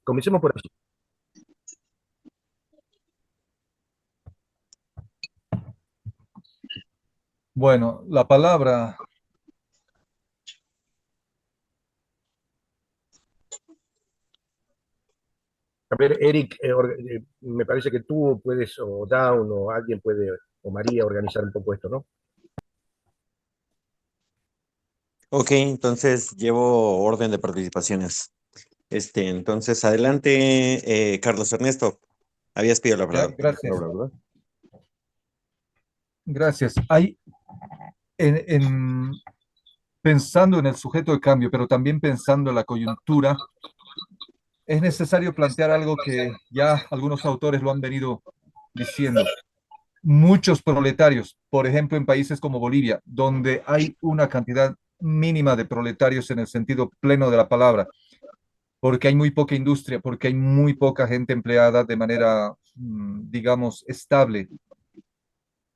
Comencemos por allí. Bueno, la palabra, A ver, Eric, me parece que tú puedes, o Down, o alguien puede, o María, organizar un poco esto, ¿no? Ok, entonces llevo orden de participaciones. Entonces adelante, Carlos Ernesto. Habías pedido ya, la gracias, palabra, ¿verdad? gracias. Hay pensando en el sujeto de cambio, pero también pensando en la coyuntura, es necesario plantear algo que ya algunos autores lo han venido diciendo. Muchos proletarios, por ejemplo, en países como Bolivia, donde hay una cantidad mínima de proletarios en el sentido pleno de la palabra, porque hay muy poca industria, porque hay muy poca gente empleada de manera, digamos, estable.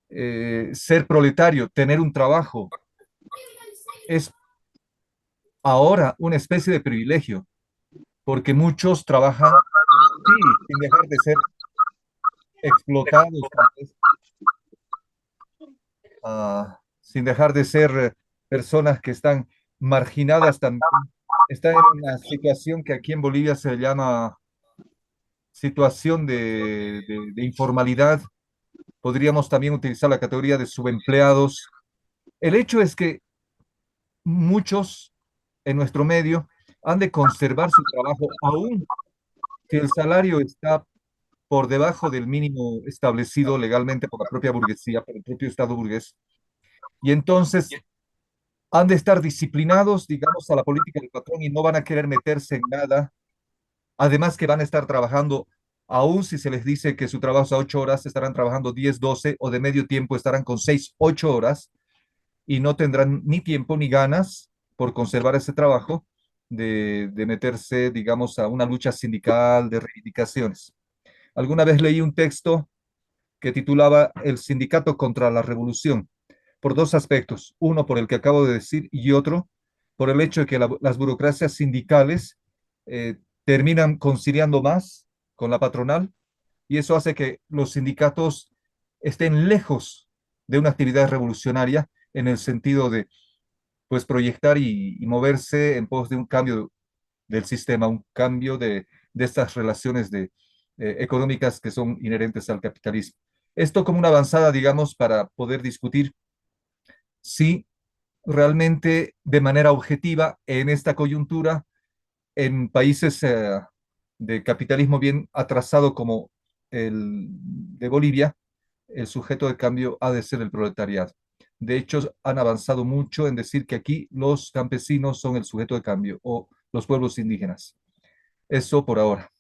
Ser proletario, tener un trabajo, es ahora una especie de privilegio, porque muchos trabajan, sí, sin dejar de ser explotados, tal vez, sin dejar de ser personas que están marginadas también. Están en una situación que aquí en Bolivia se llama situación de informalidad. Podríamos también utilizar la categoría de subempleados. El hecho es que muchos en nuestro medio han de conservar su trabajo, aún si el salario está por debajo del mínimo establecido legalmente por la propia burguesía, por el propio Estado burgués. Y entonces han de estar disciplinados, digamos, a la política del patrón y no van a querer meterse en nada. Además que van a estar trabajando, aún si se les dice que su trabajo es a 8 horas, estarán trabajando 10, 12 o de medio tiempo estarán con 6, 8 horas y no tendrán ni tiempo ni ganas por conservar ese trabajo de meterse, digamos, a una lucha sindical de reivindicaciones. Alguna vez leí un texto que titulaba El sindicato contra la revolución, por dos aspectos. Uno, por el que acabo de decir, y otro, por el hecho de que las burocracias sindicales terminan conciliando más con la patronal y eso hace que los sindicatos estén lejos de una actividad revolucionaria en el sentido de pues proyectar y moverse en pos de un cambio del sistema, un cambio de estas relaciones económicas que son inherentes al capitalismo. Esto como una avanzada, digamos, para poder discutir si realmente de manera objetiva en esta coyuntura, en países de capitalismo bien atrasado como el de Bolivia, el sujeto de cambio ha de ser el proletariado. De hecho, han avanzado mucho en decir que aquí los campesinos son el sujeto de cambio o los pueblos indígenas. Eso por ahora.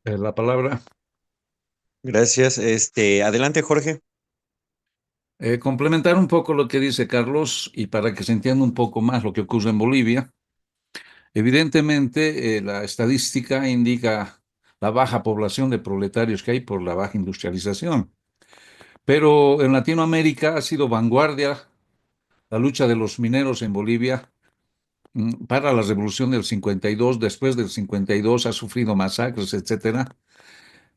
La palabra. Gracias. Adelante, Jorge. Complementar un poco lo que dice Carlos y para que se entienda un poco más lo que ocurre en Bolivia. Evidentemente, la estadística indica la baja población de proletarios que hay por la baja industrialización. Pero en Latinoamérica ha sido vanguardia la lucha de los mineros en Bolivia para la revolución del 52. Después del 52 ha sufrido masacres, etcétera.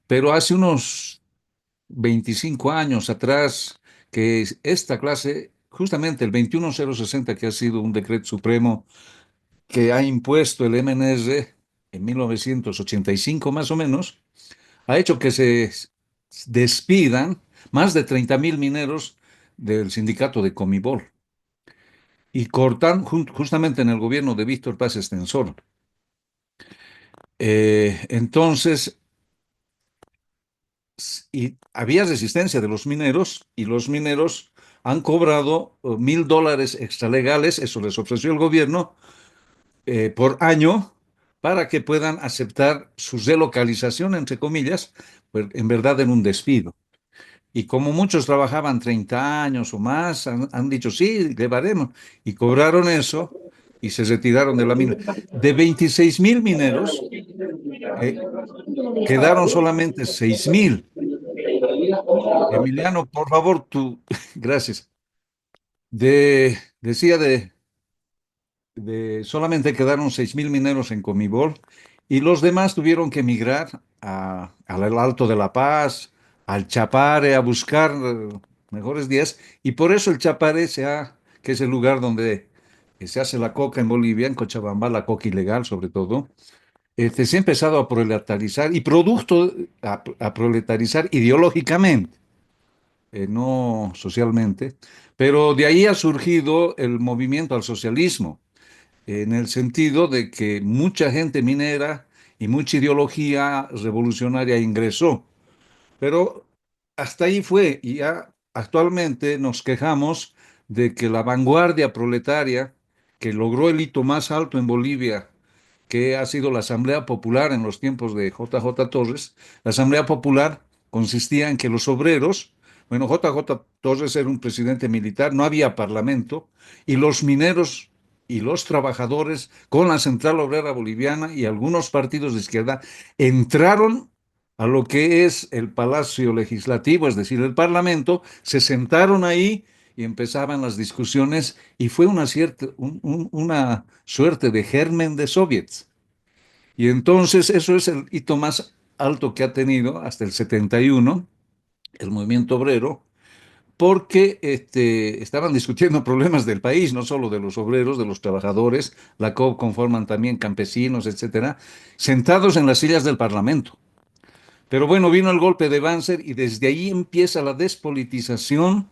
Pero hace unos 25 años atrás, que esta clase, justamente el 21060, que ha sido un decreto supremo que ha impuesto el MNR en 1985 más o menos, ha hecho que se despidan más de 30.000 mineros del sindicato de Comibol y cortan justamente en el gobierno de Víctor Paz Extensor. Entonces, y había resistencia de los mineros y los mineros han cobrado $1.000 extralegales, eso les ofreció el gobierno por año para que puedan aceptar su relocalización, entre comillas, pues en verdad en un despido. Y como muchos trabajaban 30 años o más, han dicho, sí, llevaremos. Y cobraron eso y se retiraron de la mina. De 26.000 mineros, eh, quedaron solamente 6.000. Emiliano, por favor, tú, gracias. Decía solamente quedaron 6.000 mineros en Comibol y los demás tuvieron que emigrar al Alto de La Paz, al Chapare, a buscar mejores días. Y por eso el Chapare que es el lugar donde se hace la coca en Bolivia, en Cochabamba, la coca ilegal sobre todo, se ha empezado a proletarizar y producto a proletarizar ideológicamente, no socialmente, pero de ahí ha surgido el movimiento al socialismo en el sentido de que mucha gente minera y mucha ideología revolucionaria ingresó, pero hasta ahí fue y ya actualmente nos quejamos de que la vanguardia proletaria que logró el hito más alto en Bolivia, que ha sido la Asamblea Popular en los tiempos de JJ Torres, la Asamblea Popular consistía en que los obreros, bueno, JJ Torres era un presidente militar, no había parlamento, y los mineros y los trabajadores con la Central Obrera Boliviana y algunos partidos de izquierda entraron a lo que es el Palacio Legislativo, es decir, el Parlamento, se sentaron ahí y empezaban las discusiones y fue una suerte de germen de soviets. Y entonces eso es el hito más alto que ha tenido hasta el 71 el movimiento obrero, porque estaban discutiendo problemas del país, no solo de los obreros, de los trabajadores, la COP conforman también campesinos, etcétera, sentados en las sillas del Parlamento. Pero bueno, vino el golpe de Banzer y desde ahí empieza la despolitización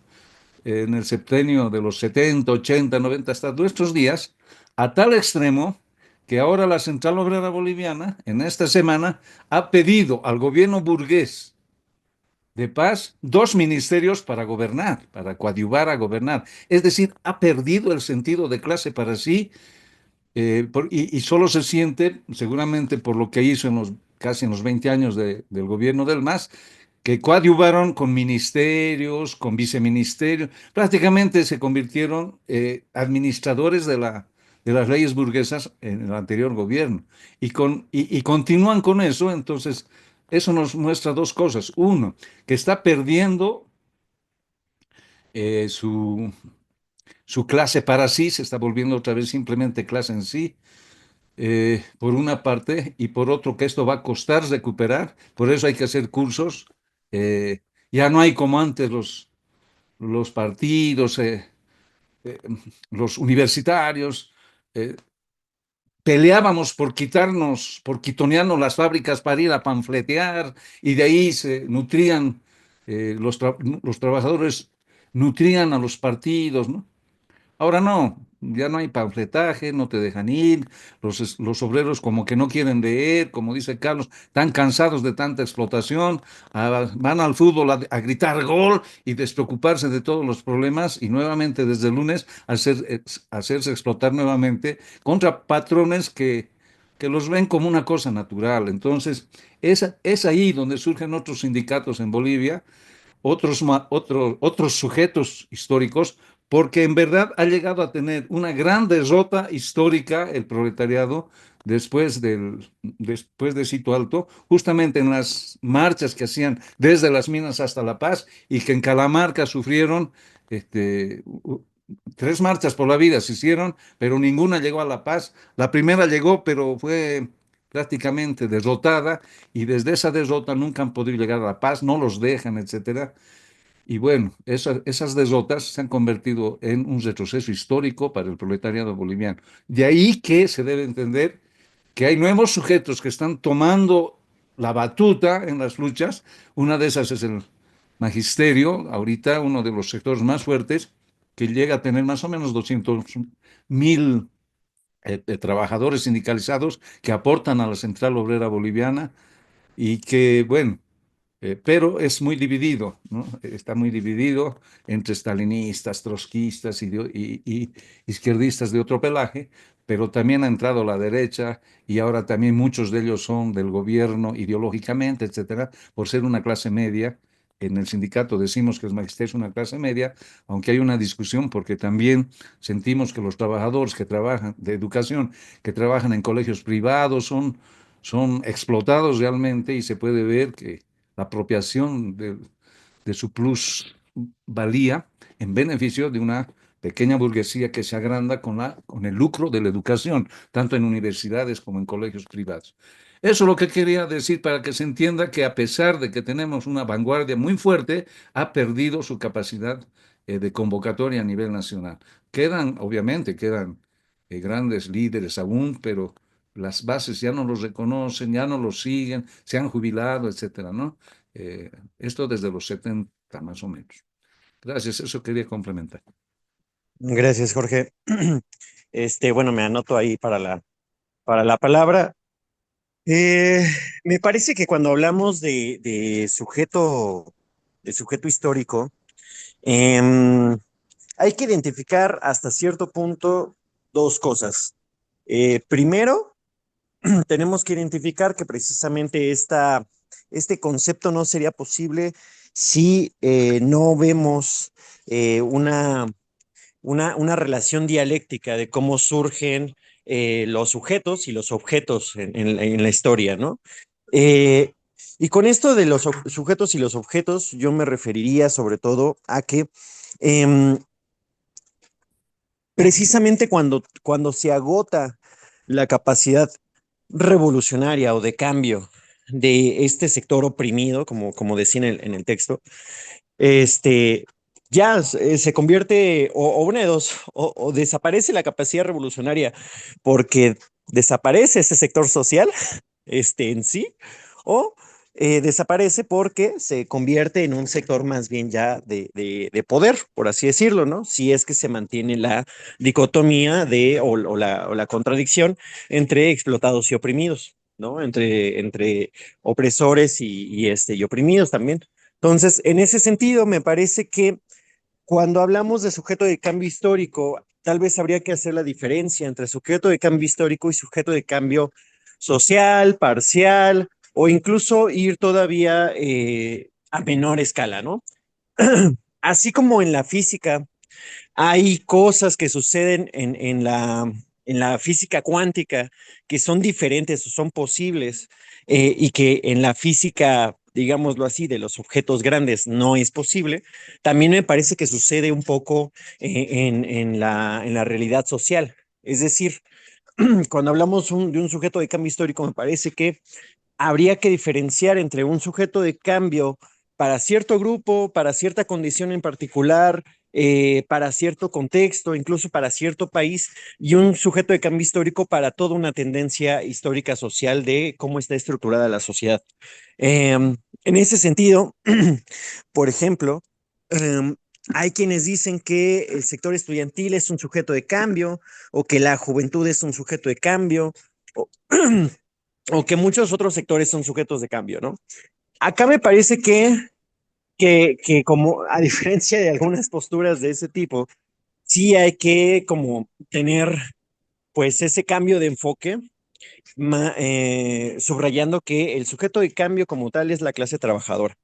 en el septenio de los 70, 80, 90 hasta nuestros días, a tal extremo que ahora la Central Obrera Boliviana, en esta semana, ha pedido al gobierno burgués de paz 2 ministerios para gobernar, para coadyuvar a gobernar. Es decir, ha perdido el sentido de clase para sí y solo se siente, seguramente por lo que hizo casi en los 20 años del gobierno del MAS, que coadyuvaron con ministerios, con viceministerios, prácticamente se convirtieron administradores de las leyes burguesas en el anterior gobierno. Y continúan con eso, entonces eso nos muestra dos cosas. Uno, que está perdiendo eh, su, su clase para sí, se está volviendo otra vez simplemente clase en sí por una parte, y por otro que esto va a costar recuperar, por eso hay que hacer cursos. eh, ya no hay como antes los partidos, eh, los universitarios, eh, peleábamos por quitarnos, por quitonearnos las fábricas para ir a panfletear, y de ahí se nutrían, los trabajadores nutrían a los partidos, ¿no? Ahora no, ya no hay panfletaje, no te dejan ir, los obreros como que no quieren leer, como dice Carlos, están cansados de tanta explotación, van al fútbol a gritar gol y despreocuparse de todos los problemas y nuevamente desde el lunes hacerse explotar nuevamente contra patrones que los ven como una cosa natural. Entonces, es ahí donde surgen otros sindicatos en Bolivia, otros sujetos históricos, porque en verdad ha llegado a tener una gran derrota histórica el proletariado después de Sito Alto, justamente en las marchas que hacían desde las minas hasta La Paz y que en Calamarca sufrieron 3 marchas por la vida se hicieron, pero ninguna llegó a La Paz. La primera llegó, pero fue prácticamente derrotada y desde esa derrota nunca han podido llegar a La Paz, no los dejan, etcétera. Y bueno, esas derrotas se han convertido en un retroceso histórico para el proletariado boliviano. De ahí que se debe entender que hay nuevos sujetos que están tomando la batuta en las luchas. Una de esas es el magisterio, ahorita uno de los sectores más fuertes, que llega a tener más o menos 200.000 trabajadores sindicalizados que aportan a la Central Obrera Boliviana y que, bueno, pero es muy dividido, ¿no? Está muy dividido entre stalinistas, trotskistas y izquierdistas de otro pelaje, pero también ha entrado la derecha y ahora también muchos de ellos son del gobierno ideológicamente, etcétera, por ser una clase media. En el sindicato decimos que el magisterio es una clase media, aunque hay una discusión porque también sentimos que los trabajadores que trabajan de educación, que trabajan en colegios privados, son explotados realmente y se puede ver que la apropiación de su plusvalía en beneficio de una pequeña burguesía que se agranda con el lucro de la educación, tanto en universidades como en colegios privados. Eso es lo que quería decir para que se entienda que a pesar de que tenemos una vanguardia muy fuerte, ha perdido su capacidad de convocatoria a nivel nacional. Obviamente, quedan grandes líderes aún, pero las bases ya no los reconocen, ya no los siguen, se han jubilado, etcétera, ¿no? Esto desde los 70 más o menos. Gracias, eso quería complementar. Gracias, Jorge. Bueno, me anoto ahí para la palabra. Eh, Me parece que cuando hablamos de sujeto histórico, em, hay que identificar hasta cierto punto dos cosas. Primero, tenemos que identificar que precisamente este concepto no sería posible si no vemos una relación dialéctica de cómo surgen los sujetos y los objetos en la historia, ¿no? Eh, y con esto de los sujetos y los objetos, yo me referiría sobre todo a que em, precisamente cuando se agota la capacidad revolucionaria o de cambio de este sector oprimido, como decía en el texto, este, ya se convierte, o una de dos, o desaparece la capacidad revolucionaria porque desaparece ese sector social, en sí, o desaparece porque se convierte en un sector más bien ya de poder, por así decirlo, ¿no? Si es que se mantiene la dicotomía o la contradicción entre explotados y oprimidos, ¿no? Entre opresores y oprimidos también. Entonces, en ese sentido, me parece que cuando hablamos de sujeto de cambio histórico, tal vez habría que hacer la diferencia entre sujeto de cambio histórico y sujeto de cambio social, parcial, o incluso ir todavía a menor escala, ¿no? Así como en la física hay cosas que suceden en la física cuántica que son diferentes o son posibles y que en la física, digámoslo así, de los objetos grandes no es posible, también me parece que sucede un poco en la realidad social. Es decir, cuando hablamos de un sujeto de cambio histórico, me parece que habría que diferenciar entre un sujeto de cambio para cierto grupo, para cierta condición en particular, para cierto contexto, incluso para cierto país, y un sujeto de cambio histórico para toda una tendencia histórica social de cómo está estructurada la sociedad. En ese sentido, por ejemplo, hay quienes dicen que el sector estudiantil es un sujeto de cambio o que la juventud es un sujeto de cambio. O, o que muchos otros sectores son sujetos de cambio, ¿no? Acá me parece que como a diferencia de algunas posturas de ese tipo, sí hay que como tener pues ese cambio de enfoque, subrayando que el sujeto de cambio como tal es la clase trabajadora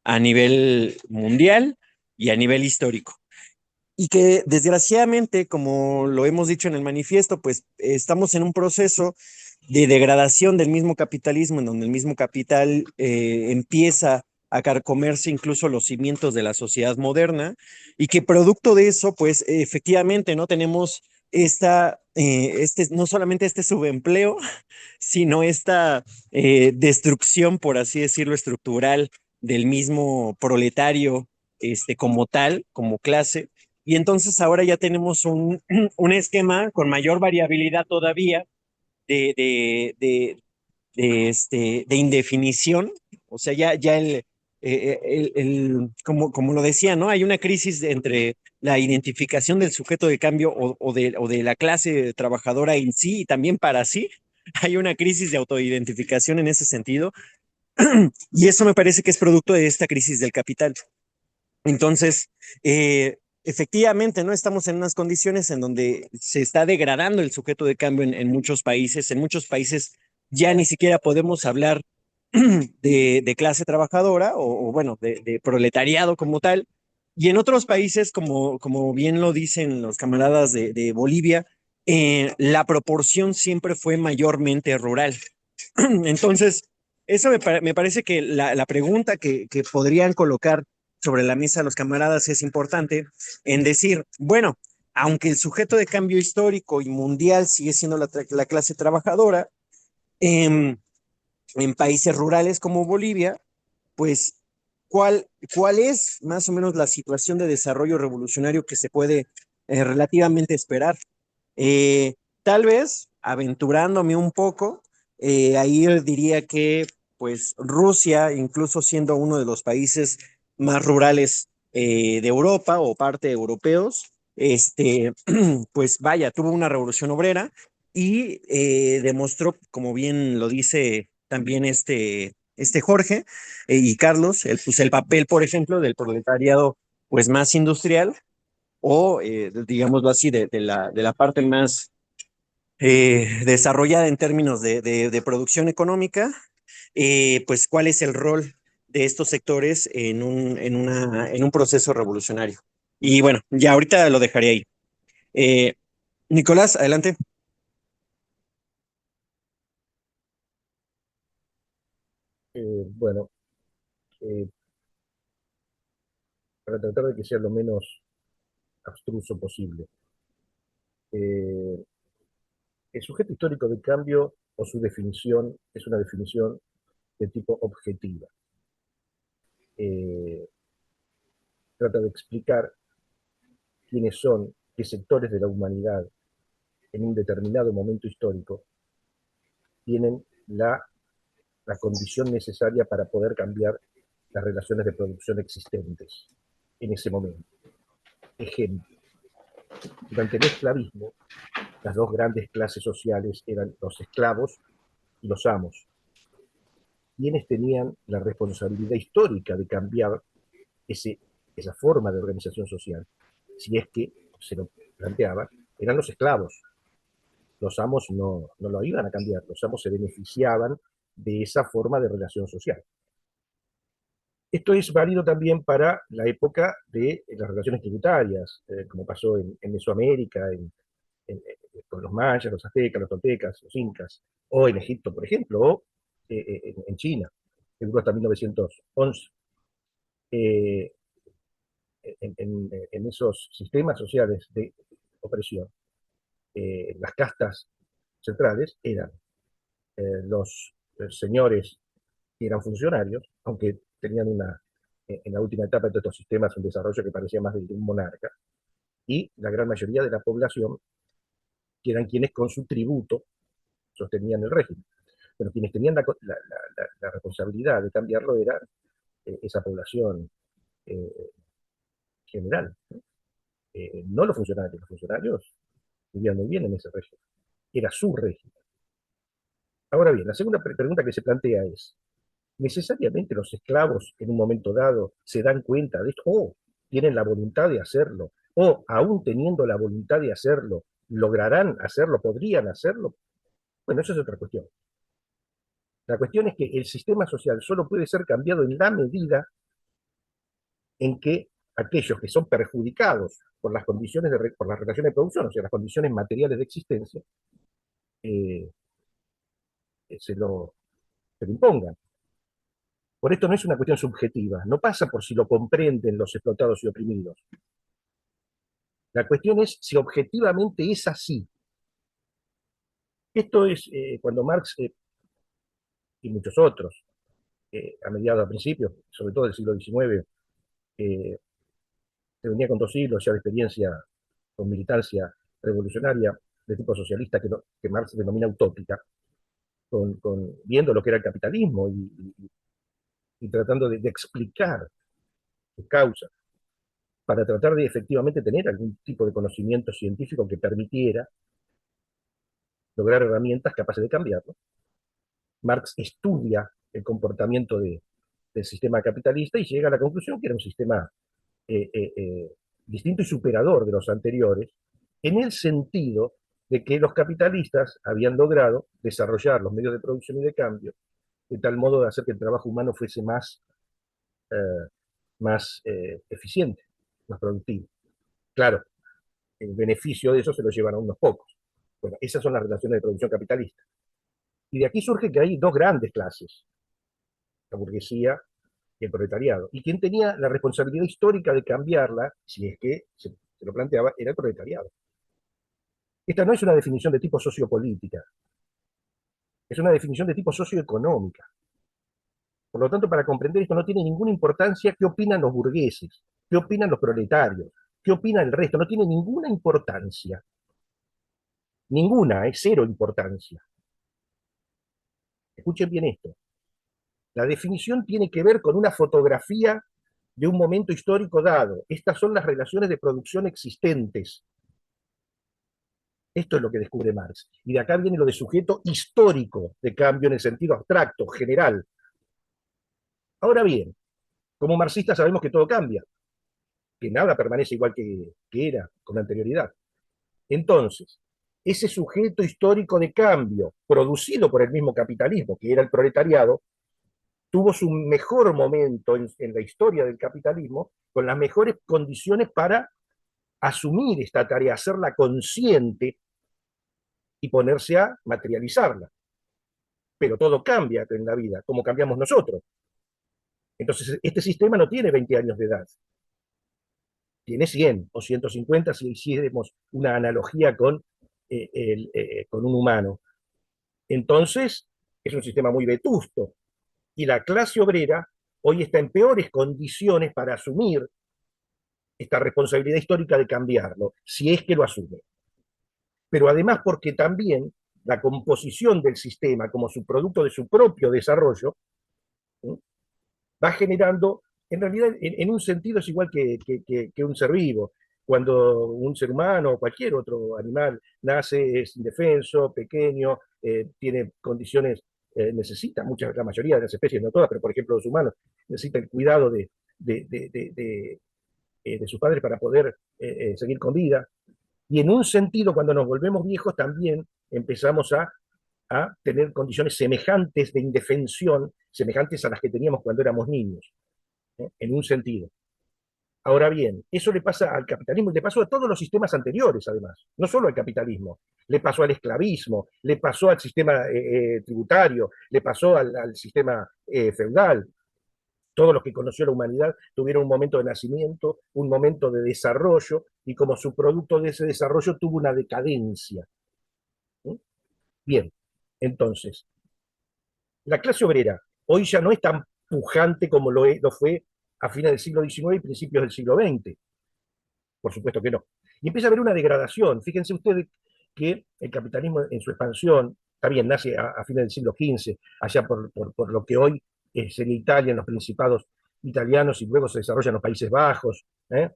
a nivel mundial y a nivel histórico. Y que desgraciadamente, como lo hemos dicho en el manifiesto, pues estamos en un proceso de degradación del mismo capitalismo, en donde el mismo capital empieza a carcomerse incluso los cimientos de la sociedad moderna, y que producto de eso, pues efectivamente, ¿no? Tenemos no solamente este subempleo, sino esta destrucción, por así decirlo, estructural del mismo proletario como tal, como clase. Y entonces ahora ya tenemos un esquema con mayor variabilidad todavía de, de, de, de indefinición. O sea, ya como lo decía, ¿no? Hay una crisis entre la identificación del sujeto de cambio o de la clase trabajadora en sí y también para sí. Hay una crisis de autoidentificación en ese sentido. Y eso me parece que es producto de esta crisis del capital. Entonces, efectivamente, ¿no? Estamos en unas condiciones en donde se está degradando el sujeto de cambio en muchos países. En muchos países ya ni siquiera podemos hablar de clase trabajadora o bueno, de proletariado como tal. Y en otros países, como bien lo dicen los camaradas de Bolivia, la proporción siempre fue mayormente rural. Entonces, eso me parece que la pregunta que podrían colocar sobre la mesa los camaradas es importante en decir, bueno, aunque el sujeto de cambio histórico y mundial sigue siendo la clase trabajadora, en, en países rurales como Bolivia, pues, ¿cuál es más o menos la situación de desarrollo revolucionario que se puede relativamente esperar? Tal vez, aventurándome un poco, ahí diría que, pues, Rusia, incluso siendo uno de los países más rurales de Europa o parte europeos, pues vaya, tuvo una revolución obrera y demostró, como bien lo dice también Jorge y Carlos, pues el papel, por ejemplo, del proletariado pues más industrial o, digámoslo así, de la parte más desarrollada en términos de producción económica, pues cuál es el rol de estos sectores en un proceso revolucionario. Y bueno, ya ahorita lo dejaré ahí. Nicolás, adelante. Bueno, eh, para tratar de que sea lo menos abstruso posible. Eh, el sujeto histórico de cambio o su definición es una definición de tipo objetiva. Eh, trata de explicar quiénes son, qué sectores de la humanidad en un determinado momento histórico tienen la condición necesaria para poder cambiar las relaciones de producción existentes en ese momento. Ejemplo, durante el esclavismo, las dos grandes clases sociales eran los esclavos y los amos, quienes tenían la responsabilidad histórica de cambiar esa forma de organización social. Si es que se lo planteaba, eran los esclavos. Los amos no lo iban a cambiar, los amos se beneficiaban de esa forma de relación social. Esto es válido también para la época de las relaciones tributarias, como pasó en Mesoamérica, con los mayas, los aztecas, los toltecas, los incas, o en Egipto, por ejemplo, o en China, que duró hasta 1911. Eh, en esos sistemas sociales de opresión, las castas centrales eran los señores que eran funcionarios, aunque tenían en la última etapa de estos sistemas un desarrollo que parecía más de un monarca, y la gran mayoría de la población, que eran quienes con su tributo sostenían el régimen. Bueno, quienes tenían la responsabilidad de cambiarlo era esa población eh, general, ¿no? No los funcionarios vivían muy bien en ese régimen, era su régimen. Ahora bien, la segunda pregunta que se plantea es, ¿necesariamente los esclavos en un momento dado se dan cuenta de esto o tienen la voluntad de hacerlo o aún teniendo la voluntad de hacerlo, lograrán hacerlo, podrían hacerlo? Bueno, eso es otra cuestión. La cuestión es que el sistema social solo puede ser cambiado en la medida en que aquellos que son perjudicados por las condiciones por las relaciones de producción, o sea, las condiciones materiales de existencia, eh, se lo impongan. Por esto no es una cuestión subjetiva, no pasa por si lo comprenden los explotados y oprimidos. La cuestión es si objetivamente es así. Esto es cuando Marx y muchos otros, a principios, sobre todo del siglo XIX, se venía con 2 siglos ya de experiencia con militancia revolucionaria de tipo socialista que Marx denomina utópica, viendo lo que era el capitalismo y tratando de explicar sus causas para tratar de efectivamente tener algún tipo de conocimiento científico que permitiera lograr herramientas capaces de cambiarlo. Marx estudia el comportamiento del sistema capitalista y llega a la conclusión que era un sistema eh, eh, eh, distinto y superador de los anteriores, en el sentido de que los capitalistas habían logrado desarrollar los medios de producción y de cambio de tal modo de hacer que el trabajo humano fuese más eficiente, más productivo. Claro, el beneficio de eso se lo llevan a unos pocos. Bueno, esas son las relaciones de producción capitalista. Y de aquí surge que hay dos grandes clases, la burguesía y el proletariado. Y quien tenía la responsabilidad histórica de cambiarla, si es que se lo planteaba, era el proletariado. Esta no es una definición de tipo sociopolítica, es una definición de tipo socioeconómica. Por lo tanto, para comprender esto no tiene ninguna importancia qué opinan los burgueses, qué opinan los proletarios, qué opina el resto, no tiene ninguna importancia. Ninguna, es cero importancia. Escuchen bien esto. La definición tiene que ver con una fotografía de un momento histórico dado. Estas son las relaciones de producción existentes. Esto es lo que descubre Marx. Y de acá viene lo de sujeto histórico de cambio en el sentido abstracto, general. Ahora bien, como marxistas sabemos que todo cambia, que nada permanece igual que era con anterioridad. Entonces, ese sujeto histórico de cambio, producido por el mismo capitalismo, que era el proletariado, tuvo su mejor momento en la historia del capitalismo, con las mejores condiciones para asumir esta tarea, hacerla consciente y ponerse a materializarla. Pero todo cambia en la vida, como cambiamos nosotros. Entonces, este sistema no tiene 20 años de edad, tiene 100 o 150 si hiciéramos una analogía con un humano. Entonces, es un sistema muy vetusto. Y la clase obrera hoy está en peores condiciones para asumir esta responsabilidad histórica de cambiarlo, si es que lo asume. Pero además porque también la composición del sistema como su producto de su propio desarrollo, ¿sí?, va generando, en realidad en un sentido es igual que un ser vivo. Cuando un ser humano o cualquier otro animal nace, es indefenso, pequeño, tiene condiciones, necesita, la mayoría de las especies, no todas, pero por ejemplo los humanos, necesitan el cuidado de sus padres para poder seguir con vida. Y en un sentido, cuando nos volvemos viejos, también empezamos a tener condiciones semejantes de indefensión, semejantes a las que teníamos cuando éramos niños, ¿eh? En un sentido. Ahora bien, eso le pasa al capitalismo y le pasó a todos los sistemas anteriores, además, no solo al capitalismo, le pasó al esclavismo, le pasó al sistema tributario, le pasó al sistema feudal. Todos los que conoció la humanidad tuvieron un momento de nacimiento, un momento de desarrollo, y como su producto de ese desarrollo tuvo una decadencia. ¿Sí? Bien, entonces, la clase obrera hoy ya no es tan pujante como lo fue a fines del siglo XIX y principios del siglo XX. Por supuesto que no. Y empieza a haber una degradación. Fíjense ustedes que el capitalismo en su expansión, está bien, nace a fines del siglo XV, allá por lo que hoy es en Italia, en los principados italianos, y luego se desarrolla en los Países Bajos. La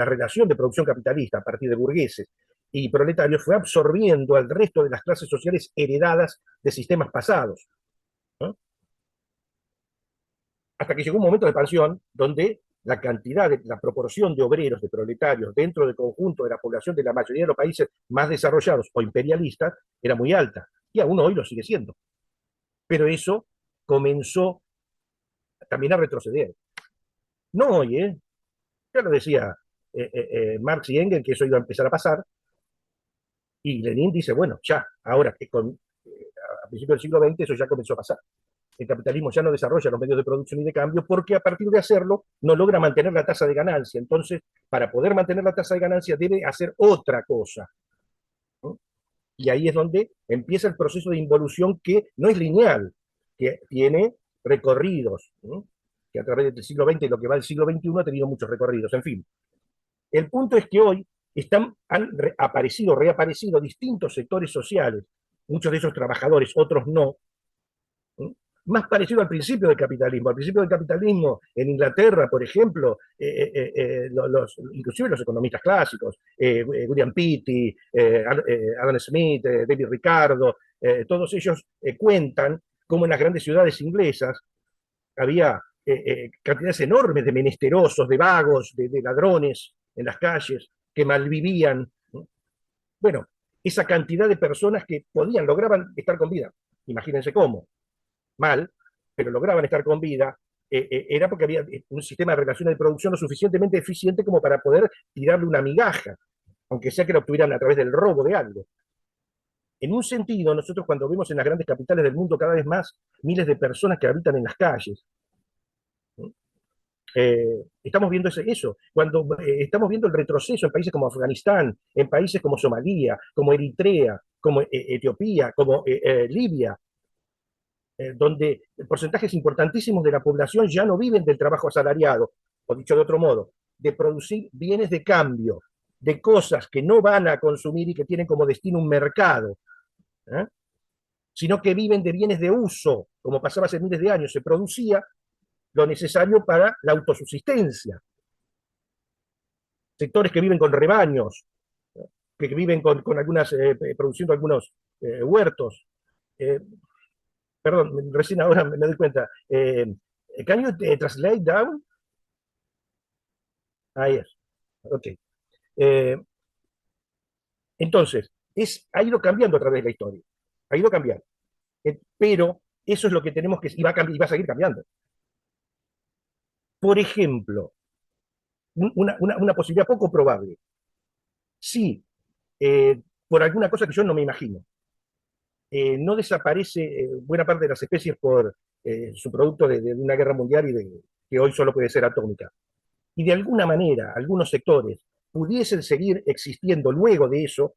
relación de producción capitalista a partir de burgueses y proletarios fue absorbiendo al resto de las clases sociales heredadas de sistemas pasados, ¿no? Hasta que llegó un momento de expansión donde la proporción de obreros, de proletarios, dentro del conjunto de la población de la mayoría de los países más desarrollados o imperialistas, era muy alta. Y aún hoy lo sigue siendo. Pero eso comenzó también a retroceder. No hoy, ¿eh? Ya lo decía Marx y Engels, que eso iba a empezar a pasar, y Lenin dice, bueno, ya, ahora que a principios del siglo XX eso ya comenzó a pasar. El capitalismo ya no desarrolla los medios de producción y de cambio porque a partir de hacerlo no logra mantener la tasa de ganancia. Entonces, para poder mantener la tasa de ganancia debe hacer otra cosa, ¿no? Y ahí es donde empieza el proceso de involución que no es lineal, que tiene recorridos, ¿no?, que a través del siglo XX y lo que va del siglo XXI ha tenido muchos recorridos. En fin, el punto es que hoy han reaparecido distintos sectores sociales, muchos de esos trabajadores, otros no, ¿sí?, más parecido al principio del capitalismo. Al principio del capitalismo, en Inglaterra, por ejemplo, inclusive los economistas clásicos, William Pitty, Adam Smith, David Ricardo, todos ellos cuentan cómo en las grandes ciudades inglesas había cantidades enormes de menesterosos, de vagos, de ladrones en las calles, que malvivían, ¿no? Bueno, esa cantidad de personas que lograban estar con vida, imagínense cómo, mal, pero lograban estar con vida, era porque había un sistema de relaciones de producción lo suficientemente eficiente como para poder tirarle una migaja, aunque sea que lo obtuvieran a través del robo de algo. En un sentido, nosotros cuando vemos en las grandes capitales del mundo cada vez más miles de personas que habitan en las calles, estamos viendo eso. Cuando estamos viendo el retroceso en países como Afganistán, en países como Somalia, como Eritrea, como Etiopía, como Libia, donde porcentajes importantísimos de la población ya no viven del trabajo asalariado, o dicho de otro modo, de producir bienes de cambio, de cosas que no van a consumir y que tienen como destino un mercado, ¿eh? Sino que viven de bienes de uso, como pasaba hace miles de años, se producía lo necesario para la autosubsistencia. Sectores que viven con rebaños, que viven con algunas, produciendo algunos huertos. Eh, Perdón, recién ahora me doy cuenta. Can you translate down? Ah, yes. Ok. Eh, entonces, ha ido cambiando a través de la historia. Ha ido cambiando. Pero eso es lo que tenemos que... Y va a seguir cambiando. Por ejemplo, una posibilidad poco probable. Si, por alguna cosa que yo no me imagino, no desaparece buena parte de las especies por su producto de una guerra mundial y que hoy solo puede ser atómica. Y de alguna manera algunos sectores pudiesen seguir existiendo luego de eso,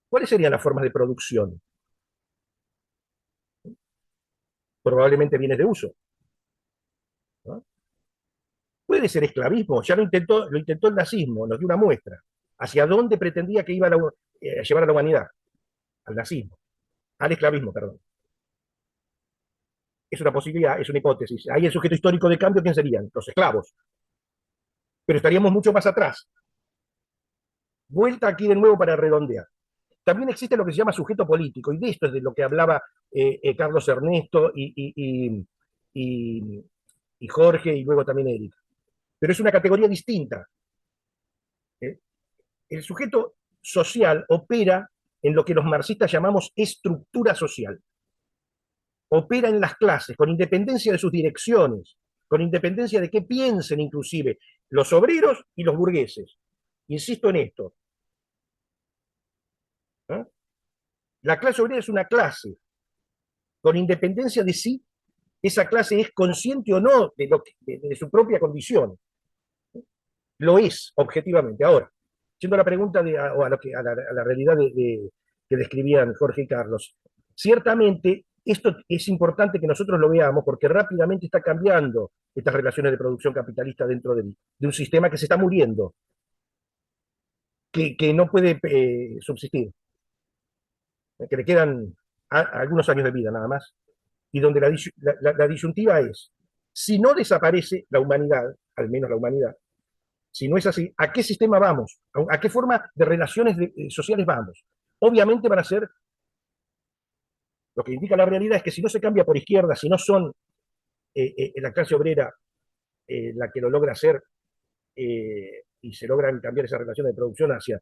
¿cuáles serían las formas de producción? Probablemente bienes de uso, ¿no? Puede ser esclavismo, ya lo intentó el nazismo, nos dio una muestra. ¿Hacia dónde pretendía que iba a llevar a la humanidad? Al nazismo, al esclavismo, perdón. Es una posibilidad, es una hipótesis. Ahí el sujeto histórico de cambio, ¿quién serían? Los esclavos. Pero estaríamos mucho más atrás. Vuelta aquí de nuevo para redondear. También existe lo que se llama sujeto político, y de esto es de lo que hablaba Carlos Ernesto y Jorge, y luego también Eric. Pero es una categoría distinta. ¿Eh? El sujeto social opera en lo que los marxistas llamamos estructura social. Opera en las clases, con independencia de sus direcciones, con independencia de qué piensen inclusive los obreros y los burgueses. Insisto en esto. ¿Eh? La clase obrera es una clase, con independencia de si esa clase es consciente o no de su propia condición. Lo es, objetivamente. Ahora, yendo a la pregunta a la realidad que describían Jorge y Carlos, ciertamente esto es importante que nosotros lo veamos porque rápidamente está cambiando estas relaciones de producción capitalista dentro de un sistema que se está muriendo, que no puede subsistir, que le quedan algunos años de vida nada más, y donde la disyuntiva es, si no desaparece la humanidad, al menos la humanidad, si no es así, ¿a qué sistema vamos? ¿A qué forma de relaciones sociales vamos? Obviamente van a ser, lo que indica la realidad es que si no se cambia por izquierda, si no son la clase obrera la que lo logra hacer y se logran cambiar esas relaciones de producción hacia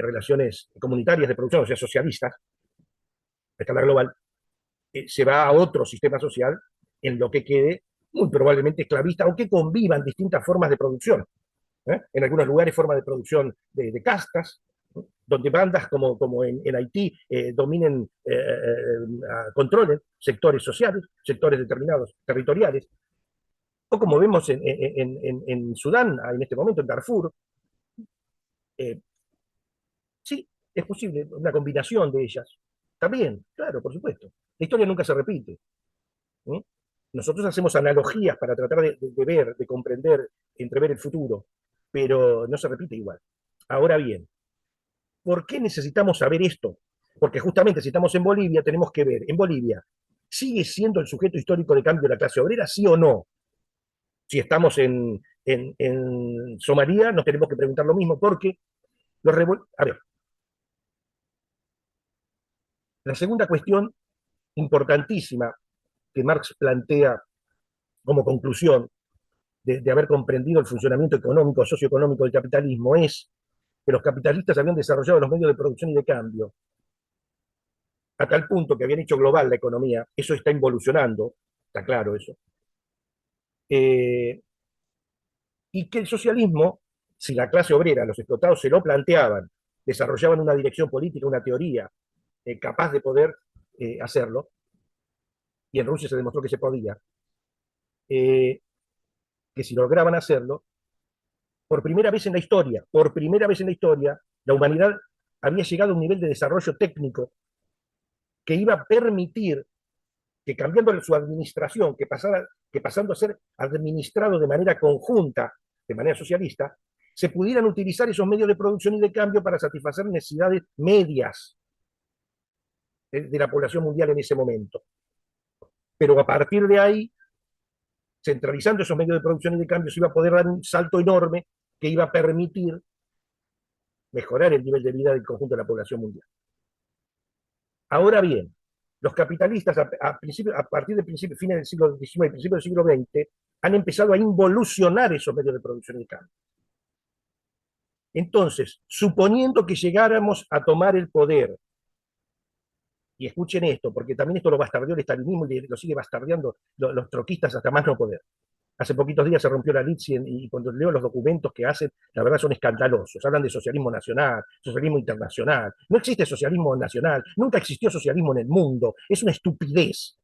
relaciones comunitarias de producción, o sea, socialistas, a escala global, se va a otro sistema social en lo que quede muy probablemente esclavista, aunque convivan distintas formas de producción. En algunos lugares formas de producción de castas, donde bandas como en Haití dominen, controlen sectores sociales, sectores determinados territoriales, o como vemos en Sudán, en este momento en Darfur, sí, es posible una combinación de ellas. También, claro, por supuesto. La historia nunca se repite. ¿Eh? Nosotros hacemos analogías para tratar de ver, de comprender, entrever el futuro, pero no se repite igual. Ahora bien, ¿por qué necesitamos saber esto? Porque justamente si estamos en Bolivia, tenemos que ver, en Bolivia, ¿sigue siendo el sujeto histórico de cambio la clase obrera, sí o no? Si estamos en Somalia, nos tenemos que preguntar lo mismo, porque a ver, la segunda cuestión importantísima que Marx plantea como conclusión de haber comprendido el funcionamiento económico, socioeconómico del capitalismo, es que los capitalistas habían desarrollado los medios de producción y de cambio a tal punto que habían hecho global la economía, eso está involucionando, está claro eso, y que el socialismo, si la clase obrera, los explotados se lo planteaban desarrollaban una dirección política, una teoría capaz de poder hacerlo, y en Rusia se demostró que se podía, que si lograban hacerlo, por primera vez en la historia, la humanidad había llegado a un nivel de desarrollo técnico que iba a permitir que cambiando su administración, que pasando a ser administrado de manera conjunta, de manera socialista, se pudieran utilizar esos medios de producción y de cambio para satisfacer necesidades medias de la población mundial en ese momento. Pero a partir de ahí, centralizando esos medios de producción y de cambio, se iba a poder dar un salto enorme que iba a permitir mejorar el nivel de vida del conjunto de la población mundial. Ahora bien, los capitalistas a partir de fines del siglo XIX y principios del siglo XX han empezado a involucionar esos medios de producción y de cambio. Entonces, suponiendo que llegáramos a tomar el poder, y escuchen esto, porque también esto lo bastardeó el estalinismo y lo sigue bastardeando los troquistas hasta más no poder. Hace poquitos días se rompió la LITSI y cuando leo los documentos que hacen, la verdad son escandalosos. Hablan de socialismo nacional, socialismo internacional. No existe socialismo nacional, nunca existió socialismo en el mundo. Es una estupidez.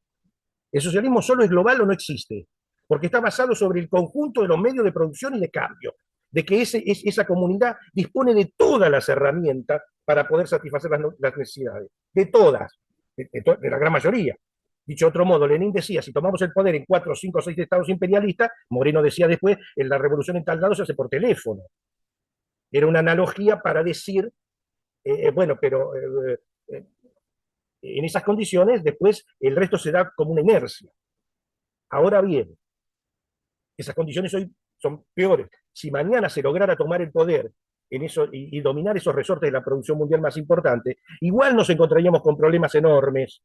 ¿El socialismo solo es global o no existe? Porque está basado sobre el conjunto de los medios de producción y de cambio, de que esa comunidad dispone de todas las herramientas para poder satisfacer las necesidades, de todas, de la gran mayoría. Dicho de otro modo, Lenin decía, si tomamos el poder en 4, 5, 6 estados imperialistas, Moreno decía después, en la revolución en tal lado se hace por teléfono. Era una analogía para decir, bueno, pero en esas condiciones después el resto se da como una inercia. Ahora bien, esas condiciones hoy son peores. Si mañana se lograra tomar el poder en eso, y dominar esos resortes de la producción mundial más importante, igual nos encontraríamos con problemas enormes,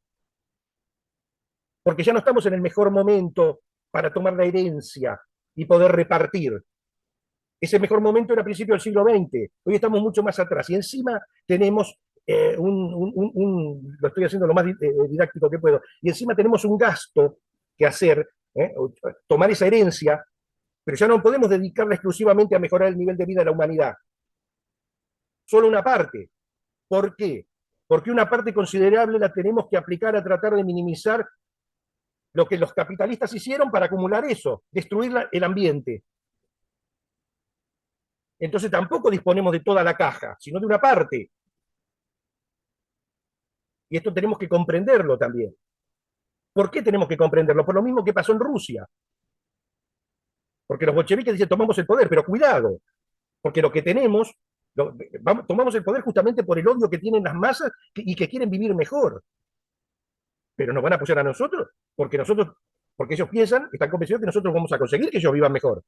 porque ya no estamos en el mejor momento para tomar la herencia y poder repartir. Ese mejor momento era a principios del siglo XX, hoy estamos mucho más atrás, y encima tenemos lo estoy haciendo lo más didáctico que puedo, y encima tenemos un gasto que hacer, tomar esa herencia, pero ya no podemos dedicarla exclusivamente a mejorar el nivel de vida de la humanidad. Solo una parte. ¿Por qué? Porque una parte considerable la tenemos que aplicar a tratar de minimizar lo que los capitalistas hicieron para acumular eso, destruir el ambiente. Entonces tampoco disponemos de toda la caja, sino de una parte. Y esto tenemos que comprenderlo también. ¿Por qué tenemos que comprenderlo? Por lo mismo que pasó en Rusia. Porque los bolcheviques dicen, tomamos el poder, pero cuidado, porque lo que tenemos, tomamos el poder justamente por el odio que tienen las masas y que quieren vivir mejor. Pero nos van a apoyar a nosotros, porque ellos piensan, están convencidos que nosotros vamos a conseguir que ellos vivan mejor.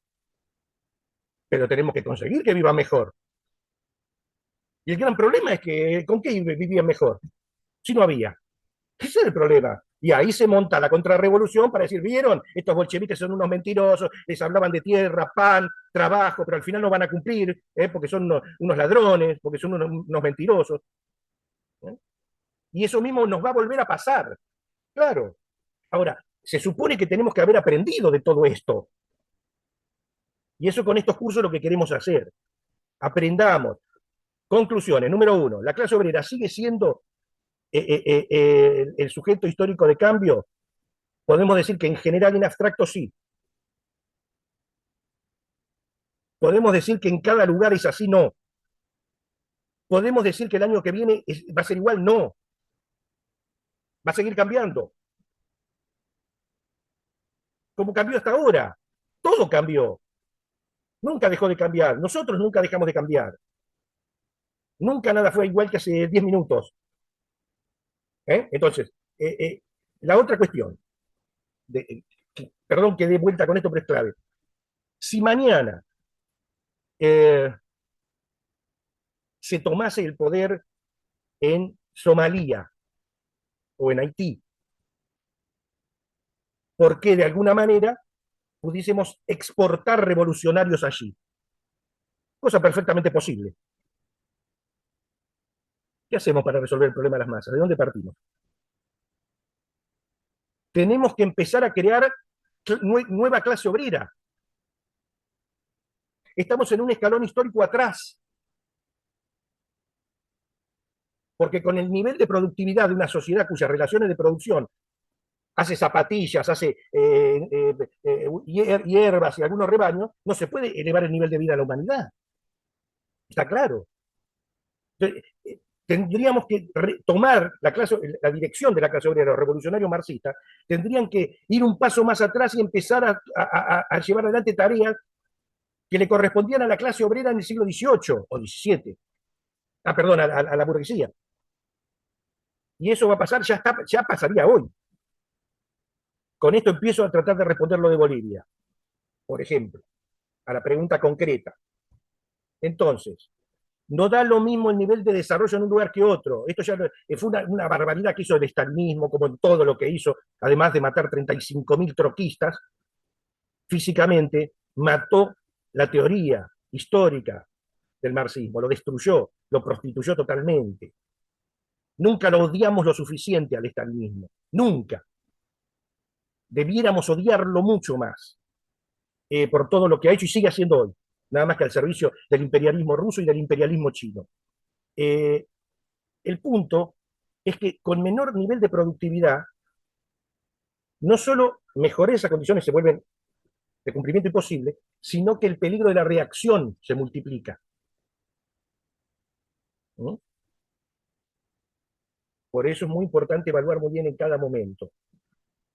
Pero tenemos que conseguir que vivan mejor. Y el gran problema es que, ¿con qué vivían mejor? Si no había. Ese es el problema. Y ahí se monta la contrarrevolución para decir, ¿vieron? Estos bolcheviques son unos mentirosos, les hablaban de tierra, pan, trabajo, pero al final no van a cumplir, porque son unos ladrones, porque son unos mentirosos. Y eso mismo nos va a volver a pasar. Claro. Ahora, se supone que tenemos que haber aprendido de todo esto. Y eso con estos cursos es lo que queremos hacer. Aprendamos. Conclusiones. Número 1, la clase obrera sigue siendo el sujeto histórico de cambio. Podemos decir que en general, en abstracto, sí. Podemos decir que en cada lugar es así, no. Podemos decir que el año que viene va a ser igual, no. Va a seguir cambiando. Como cambió hasta ahora. Todo cambió. Nunca dejó de cambiar. Nosotros nunca dejamos de cambiar. Nunca nada fue igual que hace 10 minutos. Entonces, la otra cuestión, perdón que dé vuelta con esto, pero es clave. Si mañana se tomase el poder en Somalia o en Haití, porque de alguna manera pudiésemos exportar revolucionarios allí. Cosa perfectamente posible. ¿Qué hacemos para resolver el problema de las masas? ¿De dónde partimos? Tenemos que empezar a crear nueva clase obrera. Estamos en un escalón histórico atrás. porque con el nivel de productividad de una sociedad cuyas relaciones de producción hace zapatillas, hace hierbas y algunos rebaños, no se puede elevar el nivel de vida de la humanidad. Está claro. Entonces, tendríamos que tomar la dirección de la clase obrera revolucionario marxista, tendrían que ir un paso más atrás y empezar a llevar adelante tareas que le correspondían a la clase obrera en el siglo XVIII o XVII. Ah, perdón, a la burguesía. Y eso va a pasar, ya pasaría hoy. Con esto empiezo a tratar de responder lo de Bolivia, por ejemplo, a la pregunta concreta. Entonces, no da lo mismo el nivel de desarrollo en un lugar que otro. Esto ya fue una barbaridad que hizo el estalinismo, como en todo lo que hizo, además de matar 35.000 troquistas, físicamente mató la teoría histórica del marxismo, lo destruyó, lo prostituyó totalmente. Nunca lo odiamos lo suficiente al estalinismo, nunca. Debiéramos odiarlo mucho más por todo lo que ha hecho y sigue haciendo hoy, nada más que al servicio del imperialismo ruso y del imperialismo chino. El punto es que con menor nivel de productividad, no solo mejores esas condiciones se vuelven de cumplimiento imposible, sino que el peligro de la reacción se multiplica. ¿Mm? Por eso es muy importante evaluar muy bien en cada momento.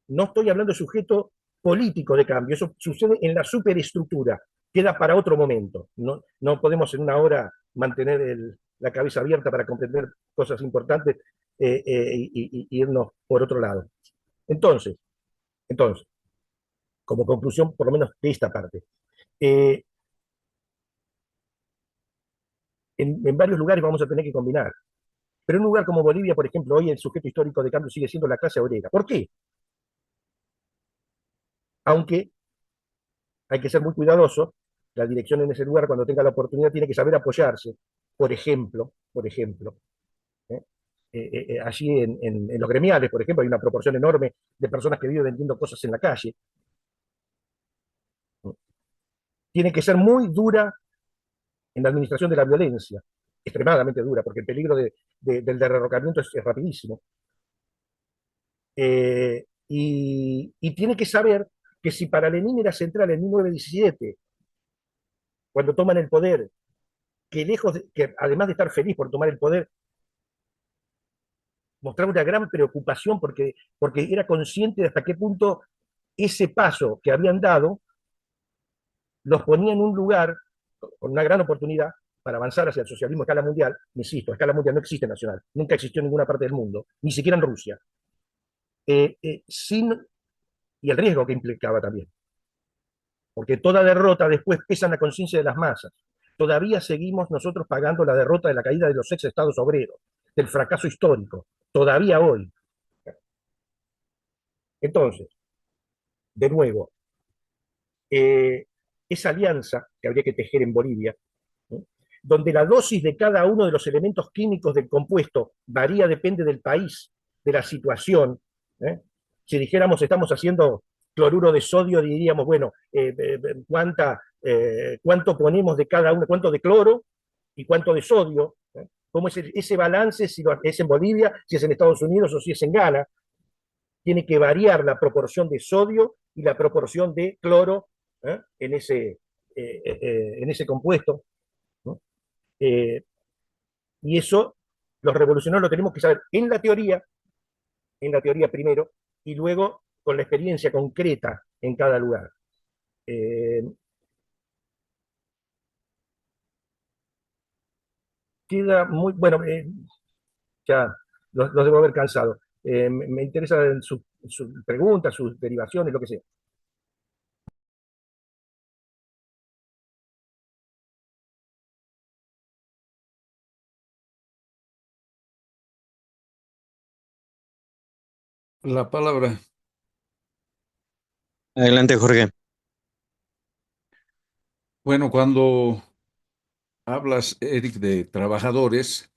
No estoy hablando de sujeto político de cambio, eso sucede en la superestructura, queda para otro momento. No podemos en una hora mantener la cabeza abierta para comprender cosas importantes y irnos por otro lado. Entonces, como conclusión, por lo menos de esta parte, eh, en varios lugares vamos a tener que combinar. Pero en un lugar como Bolivia, por ejemplo, hoy el sujeto histórico de cambio sigue siendo la clase obrera. ¿Por qué? Aunque hay que ser muy cuidadoso, la dirección en ese lugar, cuando tenga la oportunidad, tiene que saber apoyarse. Por ejemplo, ¿eh? Allí en los gremiales, por ejemplo, hay una proporción enorme de personas que viven vendiendo cosas en la calle. Tiene que ser muy dura en la administración de la violencia, extremadamente dura, porque el peligro del derrocamiento es rapidísimo. Y tiene que saber que si para Lenin era central en 1917, cuando toman el poder, que además de estar feliz por tomar el poder, mostraba una gran preocupación porque era consciente de hasta qué punto ese paso que habían dado los ponía en un lugar con una gran oportunidad para avanzar hacia el socialismo a escala mundial. Insisto, a escala mundial no existe nacional, nunca existió en ninguna parte del mundo, ni siquiera en Rusia, y el riesgo que implicaba también, porque toda derrota después pesa en la conciencia de las masas. Todavía seguimos nosotros pagando la derrota de la caída de los ex estados obreros, del fracaso histórico, todavía hoy. Entonces, de nuevo, esa alianza que habría que tejer en Bolivia, ¿no? Donde la dosis de cada uno de los elementos químicos del compuesto varía, depende del país, de la situación. ¿Eh? Si dijéramos estamos haciendo cloruro de sodio, diríamos, bueno, cuánto ponemos de cada uno, cuánto de cloro y cuánto de sodio, ¿eh? ¿Cómo es ese balance, si es en Bolivia, si es en Estados Unidos o si es en Ghana? Tiene que variar la proporción de sodio y la proporción de cloro, ¿eh? En ese compuesto, ¿no? Y eso los revolucionarios lo tenemos que saber en la teoría primero, y luego con la experiencia concreta en cada lugar. Queda muy, bueno, ya los debo haber cansado. Me interesan sus preguntas, sus derivaciones, lo que sea. La palabra. Adelante, Jorge. Bueno, cuando hablas, Eric, de trabajadores,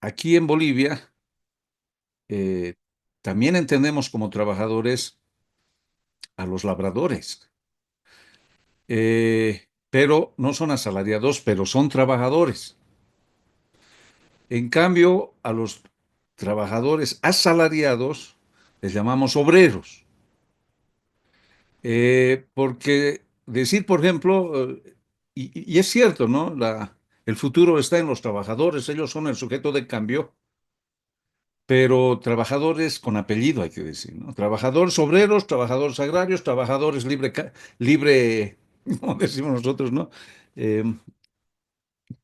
aquí en Bolivia eh, también entendemos como trabajadores a los labradores, pero no son asalariados, pero son trabajadores. En cambio, a los trabajadores asalariados les llamamos obreros. Porque decir, por ejemplo, y es cierto, ¿no? El futuro está en los trabajadores, ellos son el sujeto de cambio, pero trabajadores con apellido, hay que decir, ¿no? Trabajadores obreros, trabajadores agrarios, trabajadores libre, como decimos nosotros, ¿no? Eh,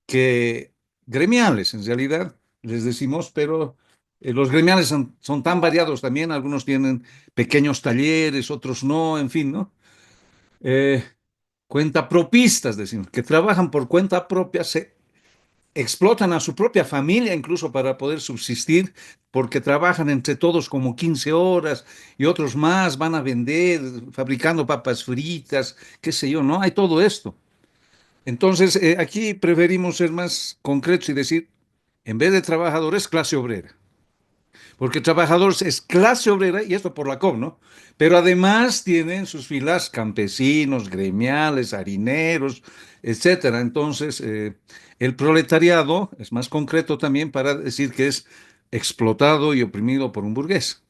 que gremiales, en realidad, les decimos, pero los gremiales son tan variados también, algunos tienen pequeños talleres, otros no, en fin, ¿no? Eh, Cuentapropistas, decimos, que trabajan por cuenta propia, se explotan a su propia familia incluso para poder subsistir, porque trabajan entre todos como 15 horas y otros más van a vender, fabricando papas fritas, qué sé yo, ¿no? Hay todo esto. Entonces, aquí preferimos ser más concretos y decir, en vez de trabajadores, clase obrera. Porque trabajadores es clase obrera, y esto por la COP, ¿no? Pero además tienen sus filas campesinos, gremiales, harineros, etcétera. Entonces, el proletariado es más concreto también para decir que es explotado y oprimido por un burgués.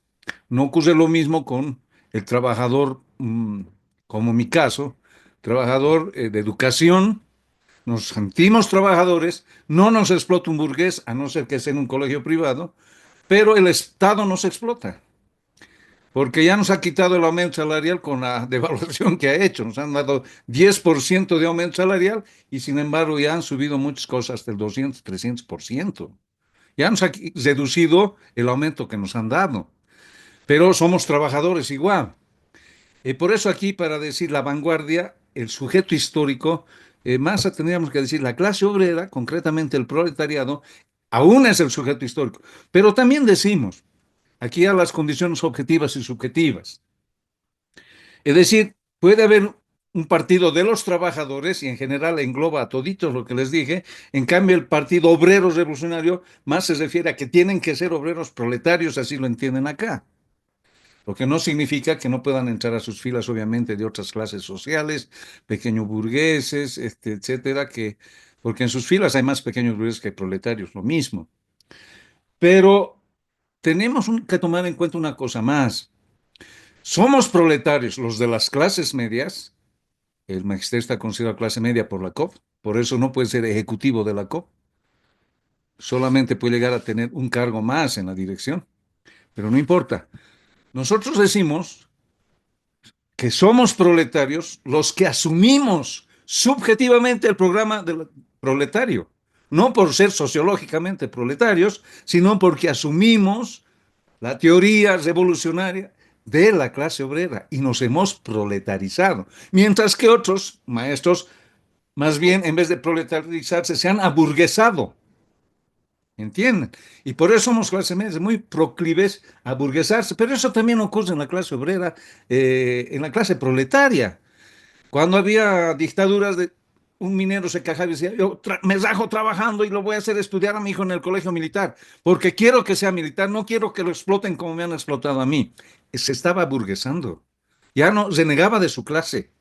No ocurre lo mismo con el trabajador, como mi caso, trabajador de educación. Nos sentimos trabajadores, no nos explota un burgués, a no ser que sea en un colegio privado, pero el Estado nos explota, porque ya nos ha quitado el aumento salarial con la devaluación que ha hecho. Nos han dado 10% de aumento salarial y sin embargo ya han subido muchas cosas hasta el 200, 300%. Ya nos ha reducido el aumento que nos han dado, pero somos trabajadores igual. Por eso aquí, para decir la vanguardia, el sujeto histórico, más tendríamos que decir la clase obrera, concretamente el proletariado, aún es el sujeto histórico. Pero también decimos, aquí a las condiciones objetivas y subjetivas. Es decir, puede haber un partido de los trabajadores y en general engloba a toditos lo que les dije. En cambio, el partido obrero revolucionario más se refiere a que tienen que ser obreros proletarios, así lo entienden acá. Lo que no significa que no puedan entrar a sus filas, obviamente, de otras clases sociales, pequeños burgueses, etcétera, porque en sus filas hay más pequeños burgueses que proletarios, lo mismo. Pero tenemos que tomar en cuenta una cosa más. Somos proletarios, los de las clases medias. El magisterio está considerado clase media por la COP, por eso no puede ser ejecutivo de la COP. Solamente puede llegar a tener un cargo más en la dirección, pero no importa. Nosotros decimos que somos proletarios los que asumimos subjetivamente el programa del proletario, no por ser sociológicamente proletarios, sino porque asumimos la teoría revolucionaria de la clase obrera y nos hemos proletarizado, mientras que otros maestros, más bien, en vez de proletarizarse, se han aburguesado. ¿Entienden? Y por eso somos clase media, muy proclives a burguesarse, pero eso también ocurre en la clase obrera, en la clase proletaria. Cuando había dictaduras, un minero se quejaba y decía, yo me rajo trabajando y lo voy a hacer estudiar a mi hijo en el colegio militar, porque quiero que sea militar, no quiero que lo exploten como me han explotado a mí. Se estaba burguesando, ya no renegaba de su clase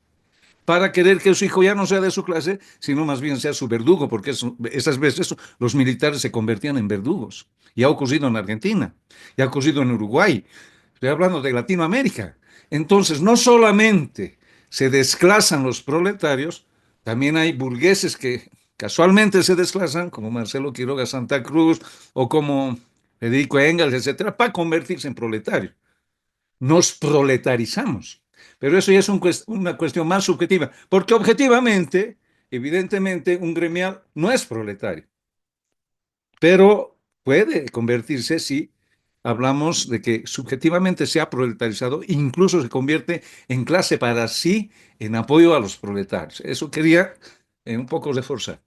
para querer que su hijo ya no sea de su clase, sino más bien sea su verdugo, porque esas veces los militares se convertían en verdugos. Y ha ocurrido en Argentina, y ha ocurrido en Uruguay. Estoy hablando de Latinoamérica. Entonces, no solamente se desclasan los proletarios, también hay burgueses que casualmente se desclasan, como Marcelo Quiroga Santa Cruz o como Federico Engels, etcétera, para convertirse en proletarios. Nos proletarizamos. Pero eso ya es una cuestión más subjetiva, porque objetivamente, evidentemente, un gremial no es proletario, pero puede convertirse si hablamos de que subjetivamente se ha proletarizado, incluso se convierte en clase para sí en apoyo a los proletarios. Eso quería un poco reforzar.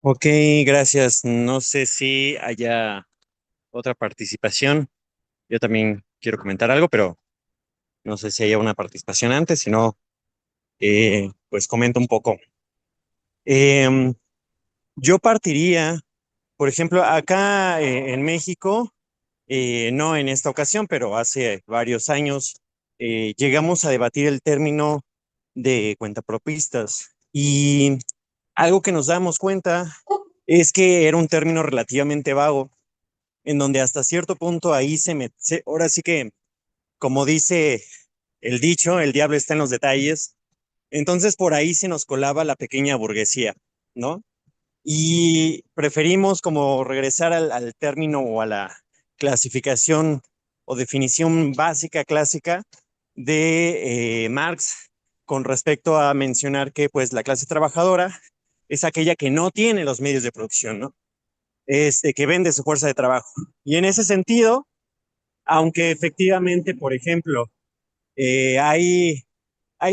Ok, gracias. No sé si haya otra participación. Yo también quiero comentar algo, pero no sé si haya una participación antes, si no, pues comento un poco. Em, yo partiría, por ejemplo, acá en México, no en esta ocasión, pero hace varios años, llegamos a debatir el término de cuentapropistas y algo que nos damos cuenta es que era un término relativamente vago, en donde hasta cierto punto ahí ahora sí que, como dice el dicho, el diablo está en los detalles, entonces por ahí se nos colaba la pequeña burguesía, ¿no? Y preferimos como regresar al término o a la clasificación o definición básica, clásica de Marx con respecto a mencionar que pues la clase trabajadora es aquella que no tiene los medios de producción, ¿no? Que vende su fuerza de trabajo. Y en ese sentido, aunque efectivamente, por ejemplo, hay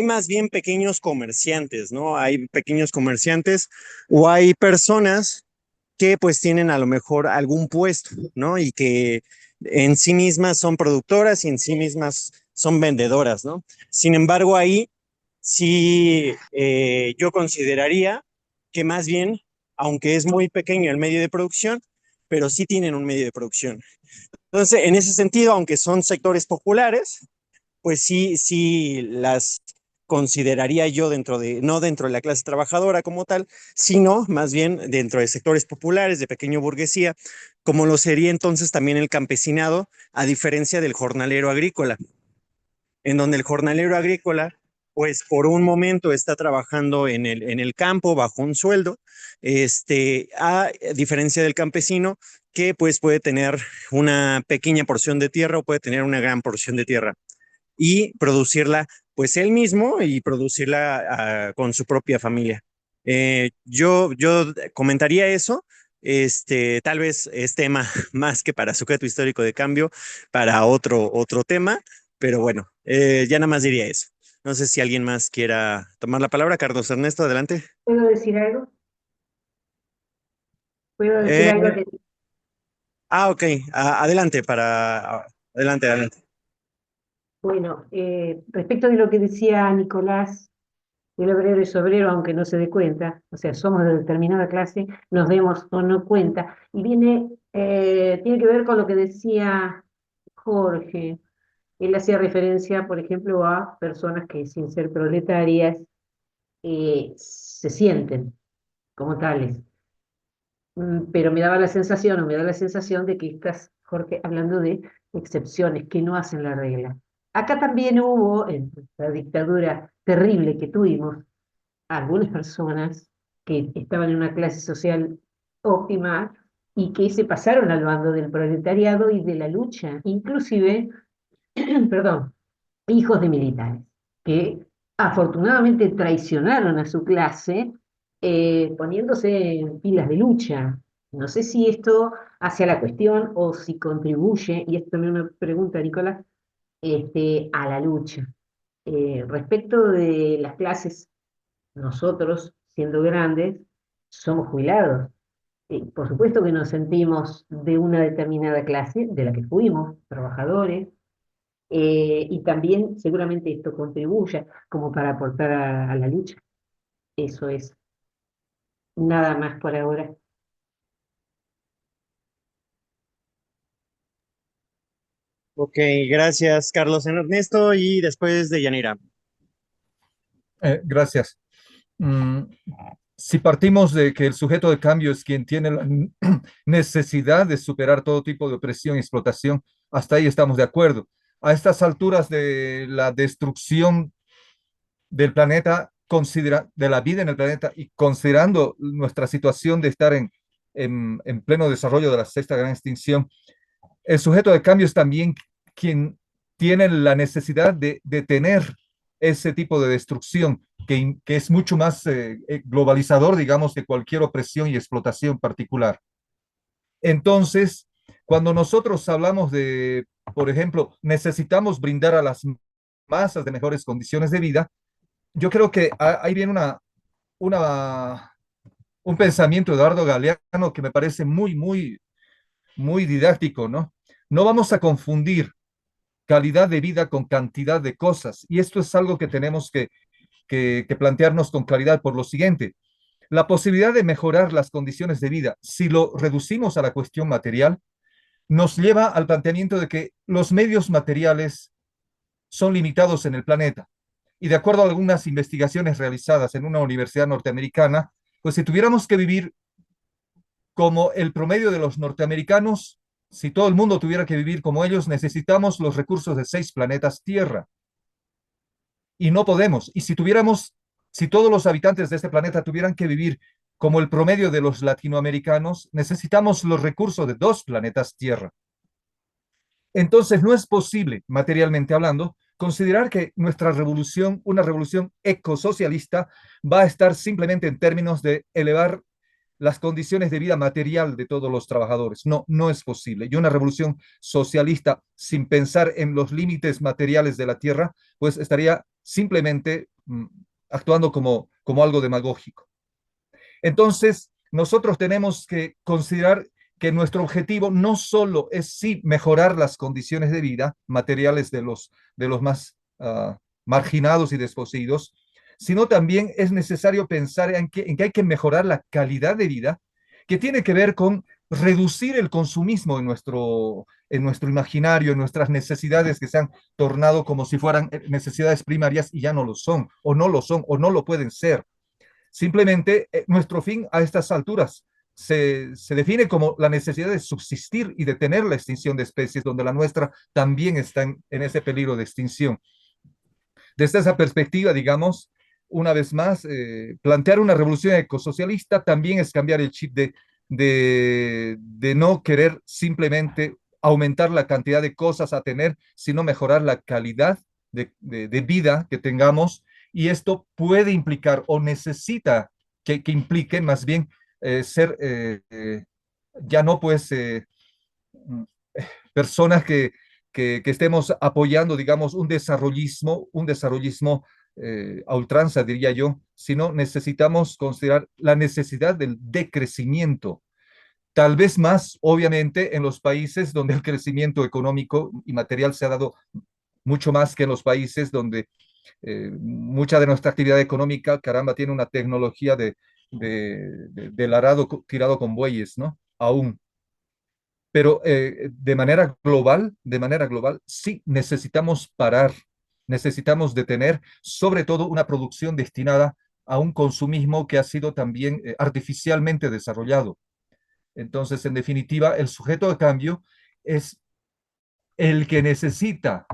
más bien pequeños comerciantes, ¿no? Hay pequeños comerciantes o hay personas que pues tienen a lo mejor algún puesto, ¿no? Y que en sí mismas son productoras y en sí mismas son vendedoras, ¿no? Sin embargo, ahí sí yo consideraría que más bien, aunque es muy pequeño el medio de producción, pero sí tienen un medio de producción. Entonces, en ese sentido, aunque son sectores populares, pues sí, sí las consideraría yo no dentro de la clase trabajadora como tal, sino más bien dentro de sectores populares, de pequeño burguesía, como lo sería entonces también el campesinado, a diferencia del jornalero agrícola, en donde el jornalero agrícola, pues por un momento está trabajando en el campo bajo un sueldo, a diferencia del campesino, que pues puede tener una pequeña porción de tierra o puede tener una gran porción de tierra y producirla pues él mismo y producirla con su propia familia. Yo comentaría eso, tal vez es tema más que para sujeto histórico de cambio, para otro tema, pero bueno, ya nada más diría eso. No sé si alguien más quiera tomar la palabra. Carlos Ernesto, adelante. ¿Puedo decir algo? ¿Puedo decir Eh, algo? ok, adelante, adelante. Bueno, respecto de lo que decía Nicolás, el obrero es obrero aunque no se dé cuenta, o sea, somos de determinada clase, nos demos o no cuenta, y tiene que ver con lo que decía Jorge. Él hacía referencia, por ejemplo, a personas que sin ser proletarias se sienten como tales. Pero me daba la sensación, o me da la sensación de que estás, Jorge, hablando de excepciones que no hacen la regla. Acá también hubo, en la dictadura terrible que tuvimos, algunas personas que estaban en una clase social óptima y que se pasaron al bando del proletariado y de la lucha, inclusive, perdón, hijos de militares, que afortunadamente traicionaron a su clase poniéndose en filas de lucha. No sé si esto hace a la cuestión o si contribuye, y esto también una pregunta, Nicolás, a la lucha. Respecto de las clases, nosotros, siendo grandes, somos jubilados. Por supuesto que nos sentimos de una determinada clase, de la que fuimos, trabajadores, y también seguramente esto contribuya como para aportar a la lucha. Eso es nada más por ahora. Ok, gracias, Carlos Ernesto, y después de Yanira. Gracias. Mm, si partimos de que el sujeto de cambio es quien tiene la necesidad de superar todo tipo de opresión y explotación, hasta ahí estamos de acuerdo. A estas alturas de la destrucción del planeta, de la vida en el planeta y considerando nuestra situación de estar en pleno desarrollo de la sexta gran extinción, el sujeto de cambio es también quien tiene la necesidad de detener ese tipo de destrucción que es mucho más globalizador, digamos, que cualquier opresión y explotación particular. Entonces, cuando nosotros hablamos de, por ejemplo, necesitamos brindar a las masas de mejores condiciones de vida, yo creo que ahí viene una, un pensamiento de Eduardo Galeano que me parece muy didáctico, ¿no? No vamos a confundir calidad de vida con cantidad de cosas. Y esto es algo que tenemos que plantearnos con claridad por lo siguiente. La posibilidad de mejorar las condiciones de vida, si lo reducimos a la cuestión material, nos lleva al planteamiento de que los medios materiales son limitados en el planeta. Y de acuerdo a algunas investigaciones realizadas en una universidad norteamericana, pues si tuviéramos que vivir como el promedio de los norteamericanos, si todo el mundo tuviera que vivir como ellos, necesitamos los recursos de 6 planetas Tierra. Y no podemos. Y si todos los habitantes de este planeta tuvieran que vivir como el promedio de los latinoamericanos, necesitamos los recursos de 2 planetas Tierra. Entonces, no es posible, materialmente hablando, considerar que nuestra revolución, una revolución ecosocialista, va a estar simplemente en términos de elevar las condiciones de vida material de todos los trabajadores. No, no es posible. Y una revolución socialista sin pensar en los límites materiales de la tierra, pues estaría simplemente actuando como algo demagógico. Entonces, nosotros tenemos que considerar que nuestro objetivo no solo es sí mejorar las condiciones de vida materiales de los más marginados y desposeídos, sino también es necesario pensar en que hay que mejorar la calidad de vida, que tiene que ver con reducir el consumismo en nuestro imaginario, en nuestras necesidades que se han tornado como si fueran necesidades primarias y ya no lo son, o no lo son, o no lo pueden ser. Simplemente nuestro fin a estas alturas se define como la necesidad de subsistir y detener la extinción de especies, donde la nuestra también está en ese peligro de extinción. Desde esa perspectiva, digamos, una vez más, plantear una revolución ecosocialista también es cambiar el chip de no querer simplemente aumentar la cantidad de cosas a tener, sino mejorar la calidad de vida que tengamos. Y esto puede implicar o necesita que implique más bien ser ya no pues personas que estemos apoyando, digamos, un desarrollismo a ultranza, diría yo, sino necesitamos considerar la necesidad del decrecimiento. Tal vez más, obviamente, en los países donde el crecimiento económico y material se ha dado mucho más que en los países donde mucha de nuestra actividad económica, caramba, tiene una tecnología del arado tirado con bueyes, ¿no? Aún. Pero de manera global, sí necesitamos parar, necesitamos detener, sobre todo una producción destinada a un consumismo que ha sido también artificialmente desarrollado. Entonces, en definitiva, el sujeto de cambio es el que necesita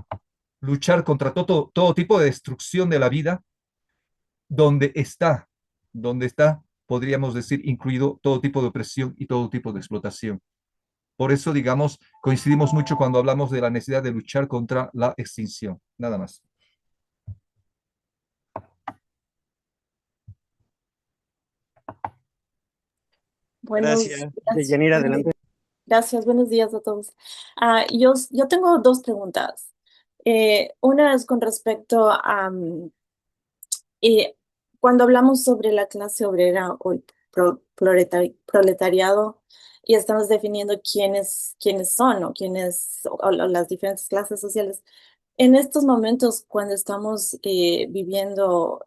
luchar contra todo tipo de destrucción de la vida, donde está, donde está, podríamos decir, incluido todo tipo de opresión y todo tipo de explotación. Por eso, digamos, coincidimos mucho cuando hablamos de la necesidad de luchar contra la extinción. Nada más. Gracias. Yanira, adelante. Gracias, buenos días a todos. Yo tengo dos preguntas. Una es con respecto a cuando hablamos sobre la clase obrera o el proletariado y estamos definiendo quiénes son o las diferentes clases sociales. En estos momentos, cuando estamos viviendo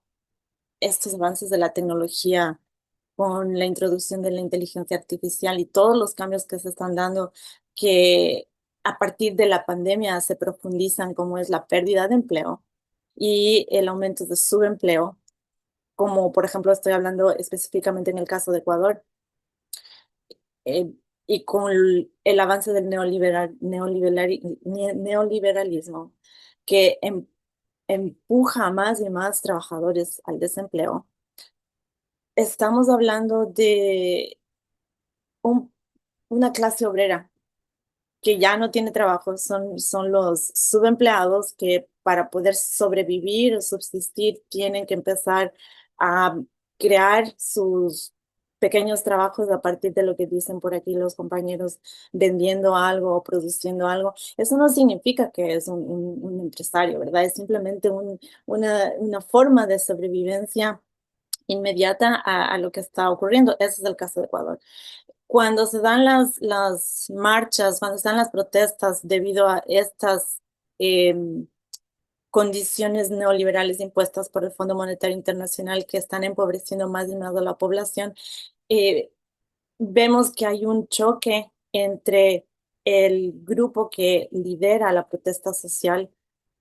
estos avances de la tecnología, con la introducción de la inteligencia artificial y todos los cambios que se están dando, que a partir de la pandemia se profundizan, como es la pérdida de empleo y el aumento de subempleo, como por ejemplo estoy hablando específicamente en el caso de Ecuador, y con el avance del neoliberalismo, que empuja a más y más trabajadores al desempleo. Estamos hablando de una clase obrera que ya no tiene trabajo, son los subempleados que para poder sobrevivir o subsistir tienen que empezar a crear sus pequeños trabajos a partir de lo que dicen por aquí los compañeros, vendiendo algo o produciendo algo. Eso no significa que es un empresario, ¿verdad? Es simplemente una forma de sobrevivencia inmediata a lo que está ocurriendo. Ese es el caso de Ecuador. Cuando se dan las marchas, cuando se dan las protestas debido a estas condiciones neoliberales impuestas por el Fondo Monetario Internacional que están empobreciendo más y más a la población, vemos que hay un choque entre el grupo que lidera la protesta social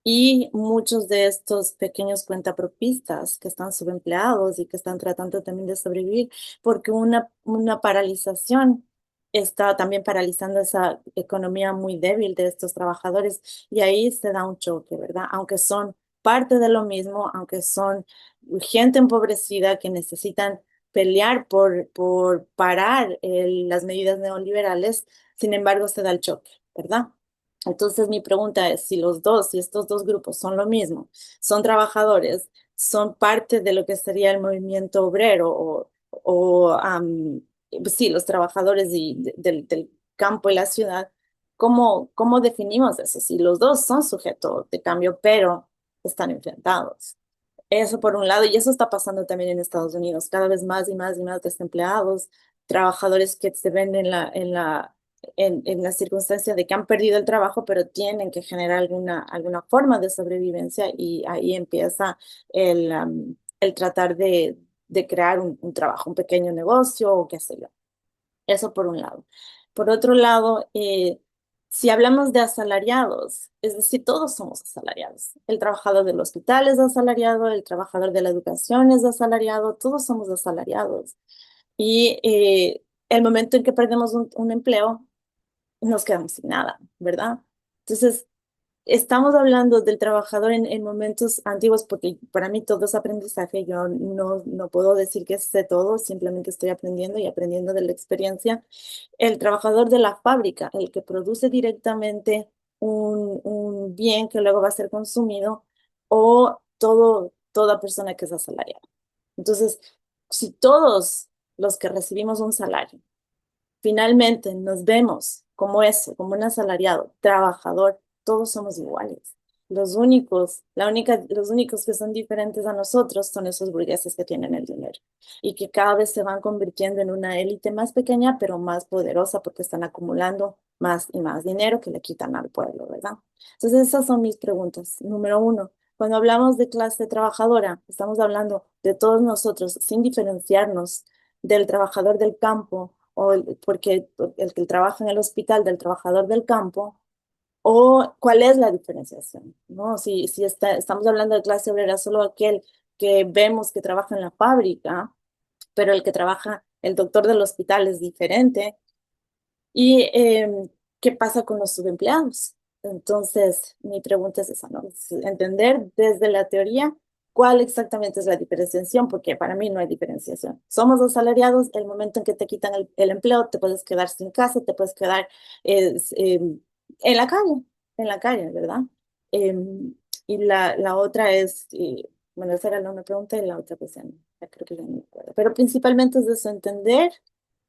Y muchos de estos pequeños cuentapropistas que están subempleados y que están tratando también de sobrevivir, porque una paralización está también paralizando esa economía muy débil de estos trabajadores y ahí se da un choque, ¿verdad? Aunque son parte de lo mismo, aunque son gente empobrecida que necesitan pelear por parar las medidas neoliberales, sin embargo se da el choque, ¿verdad? Entonces mi pregunta es si estos dos grupos son lo mismo, son trabajadores, son parte de lo que sería el movimiento obrero sí, los trabajadores del campo y la ciudad, ¿cómo definimos eso? Si los dos son sujetos de cambio, pero están enfrentados. Eso por un lado, y eso está pasando también en Estados Unidos, cada vez más y más y más desempleados, trabajadores que se ven en la circunstancia de que han perdido el trabajo, pero tienen que generar alguna forma de sobrevivencia y ahí empieza el tratar de crear un trabajo, un pequeño negocio o qué sé yo. Eso por un lado. Por otro lado, si hablamos de asalariados, es decir, todos somos asalariados. El trabajador del hospital es asalariado, el trabajador de la educación es asalariado, todos somos asalariados. Y el momento en que perdemos un empleo, nos quedamos sin nada, ¿verdad? Entonces, estamos hablando del trabajador en momentos antiguos, porque para mí todo es aprendizaje. Yo no puedo decir que sé todo, simplemente estoy aprendiendo y aprendiendo de la experiencia. El trabajador de la fábrica, el que produce directamente un bien que luego va a ser consumido, o toda persona que es asalariada. Entonces, si todos los que recibimos un salario finalmente nos vemos como eso, como un asalariado, trabajador, todos somos iguales. Los únicos que son diferentes a nosotros son esos burgueses que tienen el dinero y que cada vez se van convirtiendo en una élite más pequeña, pero más poderosa porque están acumulando más y más dinero que le quitan al pueblo, ¿verdad? Entonces, esas son mis preguntas. Número uno, cuando hablamos de clase trabajadora, estamos hablando de todos nosotros sin diferenciarnos del trabajador del campo porque el que trabaja en el hospital del trabajador del campo, o cuál es la diferenciación, ¿no? Si estamos hablando de clase obrera, solo aquel que vemos que trabaja en la fábrica, pero el que trabaja, el doctor del hospital es diferente. ¿Y qué pasa con los subempleados? Entonces, mi pregunta es esa, ¿no? Es entender desde la teoría cuál exactamente es la diferenciación, porque para mí no hay diferenciación. Somos asalariados, el momento en que te quitan el empleo, te puedes quedar sin casa, te puedes quedar en en la calle, ¿verdad? Y la otra es, bueno, esa era una pregunta y la otra pues ya creo que ya no me acuerdo. Pero principalmente es eso, entender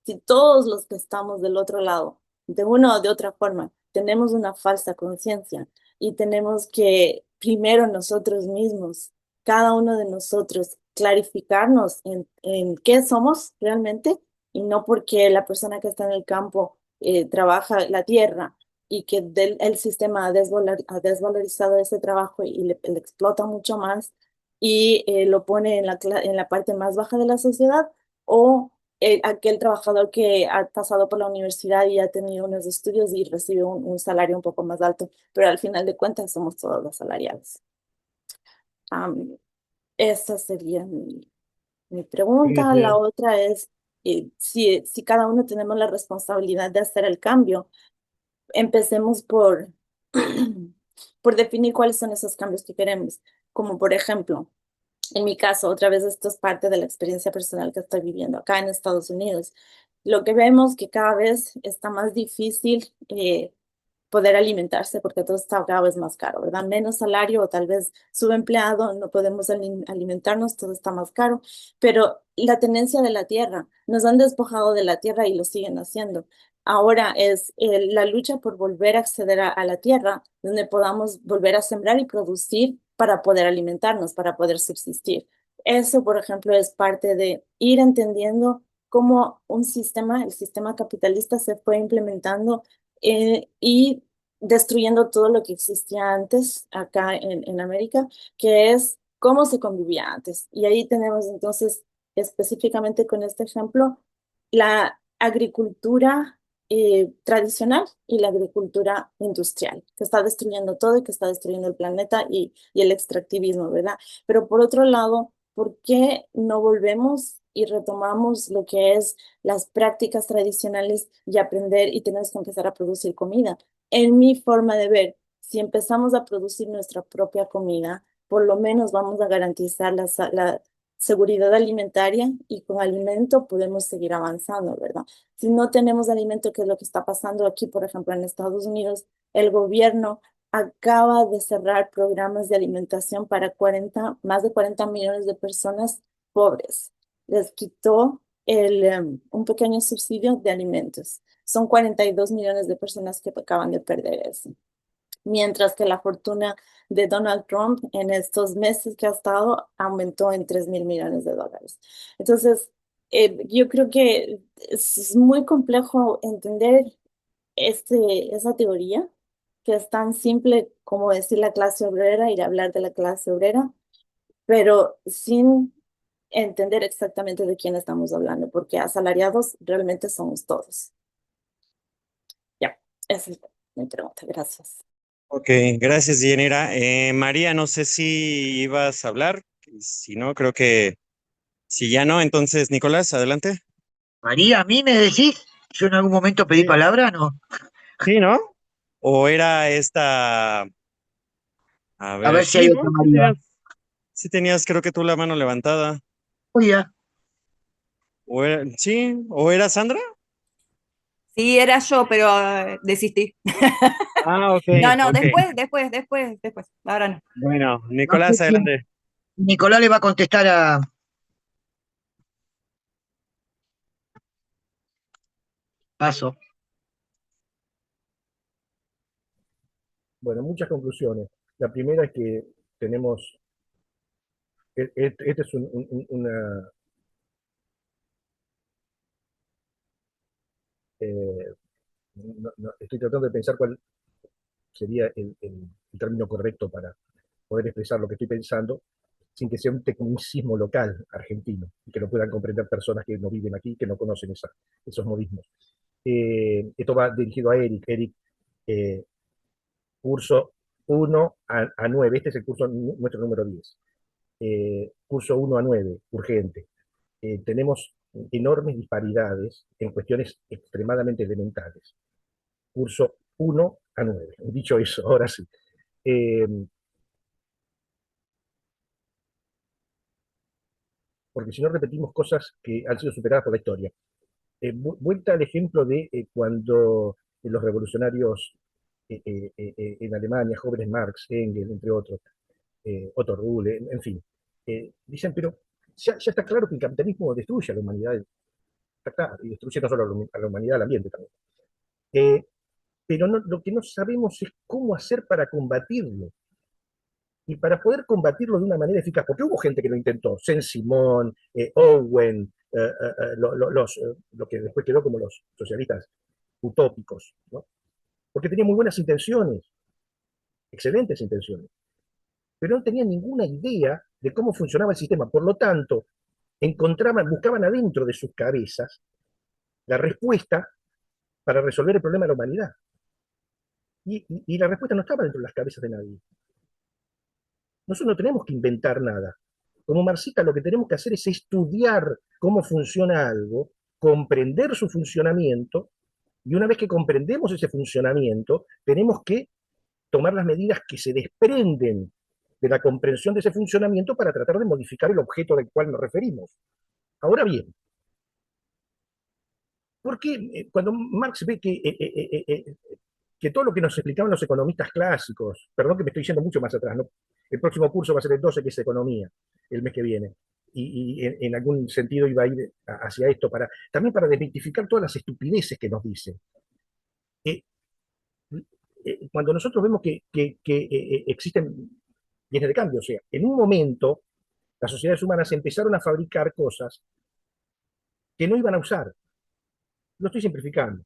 si todos los que estamos del otro lado, de una o de otra forma, tenemos una falsa conciencia y tenemos que primero nosotros mismos, cada uno de nosotros, clarificarnos en qué somos realmente y no porque la persona que está en el campo trabaja la tierra y que el sistema ha desvalorizado ese trabajo y le explota mucho más y lo pone en la parte más baja de la sociedad, o aquel trabajador que ha pasado por la universidad y ha tenido unos estudios y recibe un salario un poco más alto, pero al final de cuentas somos todos los asalariados. Esa sería mi pregunta. La Bien. otra es si cada uno tenemos la responsabilidad de hacer el cambio, empecemos por definir cuáles son esos cambios que queremos, como por ejemplo, en mi caso, otra vez esto es parte de la experiencia personal que estoy viviendo acá en Estados Unidos. Lo que vemos que cada vez está más difícil poder alimentarse porque todo está cada vez más caro, ¿verdad? Menos salario o tal vez subempleado, no podemos alimentarnos, todo está más caro, pero la tenencia de la tierra, nos han despojado de la tierra y lo siguen haciendo. Ahora es la lucha por volver a acceder a la tierra, donde podamos volver a sembrar y producir para poder alimentarnos, para poder subsistir. Eso, por ejemplo, es parte de ir entendiendo cómo el sistema capitalista se fue implementando y destruyendo todo lo que existía antes acá en América, que es cómo se convivía antes. Y ahí tenemos entonces específicamente con este ejemplo la agricultura tradicional y la agricultura industrial, que está destruyendo todo y que está destruyendo el planeta y el extractivismo, ¿verdad? Pero por otro lado, ¿por qué no volvemos y retomamos lo que es las prácticas tradicionales y aprender y tenemos que empezar a producir comida? En mi forma de ver, si empezamos a producir nuestra propia comida, por lo menos vamos a garantizar la seguridad alimentaria y con alimento podemos seguir avanzando, ¿verdad? Si no tenemos alimento, ¿qué es lo que está pasando aquí, por ejemplo, en Estados Unidos? El gobierno acaba de cerrar programas de alimentación para más de 40 millones de personas pobres. Les quitó un pequeño subsidio de alimentos. Son 42 millones de personas que acaban de perder eso. Mientras que la fortuna de Donald Trump en estos meses que ha estado aumentó en 3.000 millones de dólares. Entonces, yo creo que es muy complejo entender esa teoría, que es tan simple como decir la clase obrera y hablar de la clase obrera, pero sin entender exactamente de quién estamos hablando, porque asalariados realmente somos todos. Ya, esa es mi pregunta. Gracias. Ok, gracias, Yanira. María, no sé si ibas a hablar. Si no, creo que si ya no, entonces, Nicolás, adelante. María, ¿a mí me decís? ¿Yo en algún momento pedí Sí. palabra? No. Sí, ¿no? ¿O era esta? A A ver, ver si hay sí, ¿no? otra María. Sí tenías, creo que tú la mano levantada. María. Sí, ¿o era Sandra? Sí, era yo, pero desistí. Ah, ok, No, ok. después. Ahora no. Bueno, No sé Nicolás, quién. adelante. Nicolás le va a contestar a Paso. Bueno, muchas conclusiones. La primera es que tenemos, este es estoy tratando de pensar cuál sería el término correcto para poder expresar lo que estoy pensando sin que sea un tecnicismo local argentino y que lo puedan comprender personas que no viven aquí, que no conocen esos modismos. Esto va dirigido a Eric. Eric, eh, curso 1 a 9, este es el curso nuestro número 10. Curso 1 a 9, urgente. Tenemos enormes disparidades en cuestiones extremadamente elementales. Curso 1 a 9. Dicho eso, ahora sí. Porque si no repetimos cosas que han sido superadas por la historia. Vuelta al ejemplo de cuando los revolucionarios en Alemania, jóvenes Marx, Engels, entre otros, Otto Ruhle, en fin, dicen, pero ya está claro que el capitalismo destruye a la humanidad, está claro, y destruye no solo a la humanidad, al ambiente también. Pero lo que no sabemos es cómo hacer para combatirlo. Y para poder combatirlo de una manera eficaz, porque hubo gente que lo intentó, Saint-Simon, Owen, lo que después quedó como los socialistas utópicos, ¿no? Porque tenían muy buenas intenciones, excelentes intenciones, pero no tenían ninguna idea de cómo funcionaba el sistema. Por lo tanto, buscaban adentro de sus cabezas la respuesta para resolver el problema de la humanidad. Y la respuesta no estaba dentro de las cabezas de nadie. Nosotros no tenemos que inventar nada. Como marxistas lo que tenemos que hacer es estudiar cómo funciona algo, comprender su funcionamiento, y una vez que comprendemos ese funcionamiento, tenemos que tomar las medidas que se desprenden de la comprensión de ese funcionamiento para tratar de modificar el objeto del cual nos referimos. Ahora bien, ¿por qué cuando Marx ve que todo lo que nos explicaban los economistas clásicos, perdón que me estoy yendo mucho más atrás, ¿no? El próximo curso va a ser el 12, que es economía, el mes que viene, y en algún sentido iba a ir hacia esto, también para desmitificar todas las estupideces que nos dicen. Cuando nosotros vemos que existen bienes de cambio, o sea, en un momento las sociedades humanas empezaron a fabricar cosas que no iban a usar. Lo estoy simplificando.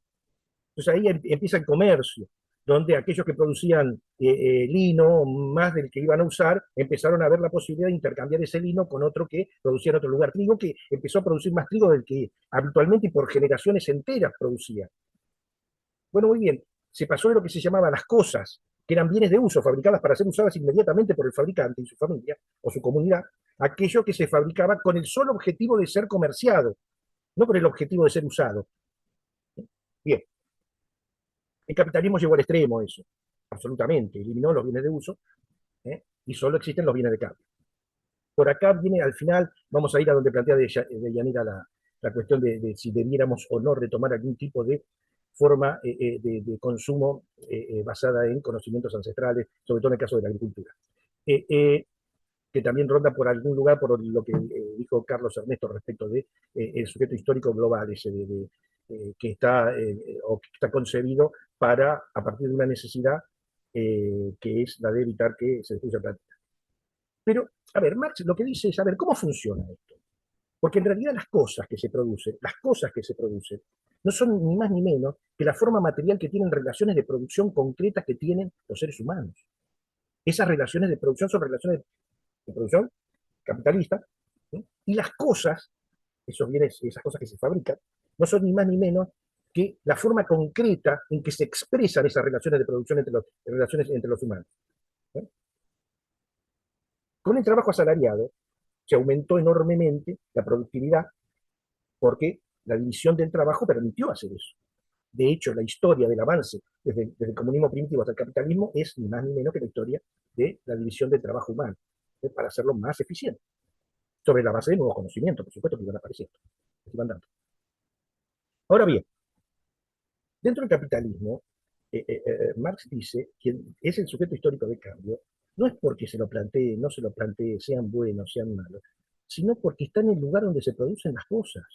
Entonces ahí empieza el comercio, donde aquellos que producían lino más del que iban a usar, empezaron a ver la posibilidad de intercambiar ese lino con otro que producía en otro lugar. Trigo que empezó a producir más trigo del que habitualmente y por generaciones enteras producía. Bueno, muy bien, se pasó de lo que se llamaba las cosas, que eran bienes de uso, fabricadas para ser usadas inmediatamente por el fabricante y su familia o su comunidad, aquello que se fabricaba con el solo objetivo de ser comerciado, no con el objetivo de ser usado. Bien, el capitalismo llegó al extremo eso, absolutamente, eliminó los bienes de uso, y solo existen los bienes de cambio. Por acá viene al final, vamos a ir a donde plantea Deyanira la cuestión de si debiéramos o no retomar algún tipo de forma de consumo basada en conocimientos ancestrales, sobre todo en el caso de la agricultura. Que también ronda por algún lugar por lo que dijo Carlos Ernesto respecto de el sujeto histórico global, ese que está, o que está concebido para, a partir de una necesidad que es la de evitar que se destruya el planeta. Pero, a ver, Marx lo que dice es, a ver, ¿cómo funciona esto? Porque en realidad las cosas que se producen, no son ni más ni menos que la forma material que tienen relaciones de producción concretas que tienen los seres humanos. Esas relaciones de producción son relaciones de producción capitalista, ¿sí? Y las cosas, esos bienes, esas cosas que se fabrican, no son ni más ni menos que la forma concreta en que se expresan esas relaciones de producción entre los humanos. ¿Sí? Con el trabajo asalariado se aumentó enormemente la productividad porque la división del trabajo permitió hacer eso. De hecho, la historia del avance desde el comunismo primitivo hasta el capitalismo es ni más ni menos que la historia de la división del trabajo humano, para hacerlo más eficiente, sobre la base de nuevos conocimientos, por supuesto, que iban apareciendo, que iban dando. Ahora bien, dentro del capitalismo, Marx dice que es el sujeto histórico de cambio, no es porque se lo plantee, no se lo plantee, sean buenos, sean malos, sino porque está en el lugar donde se producen las cosas.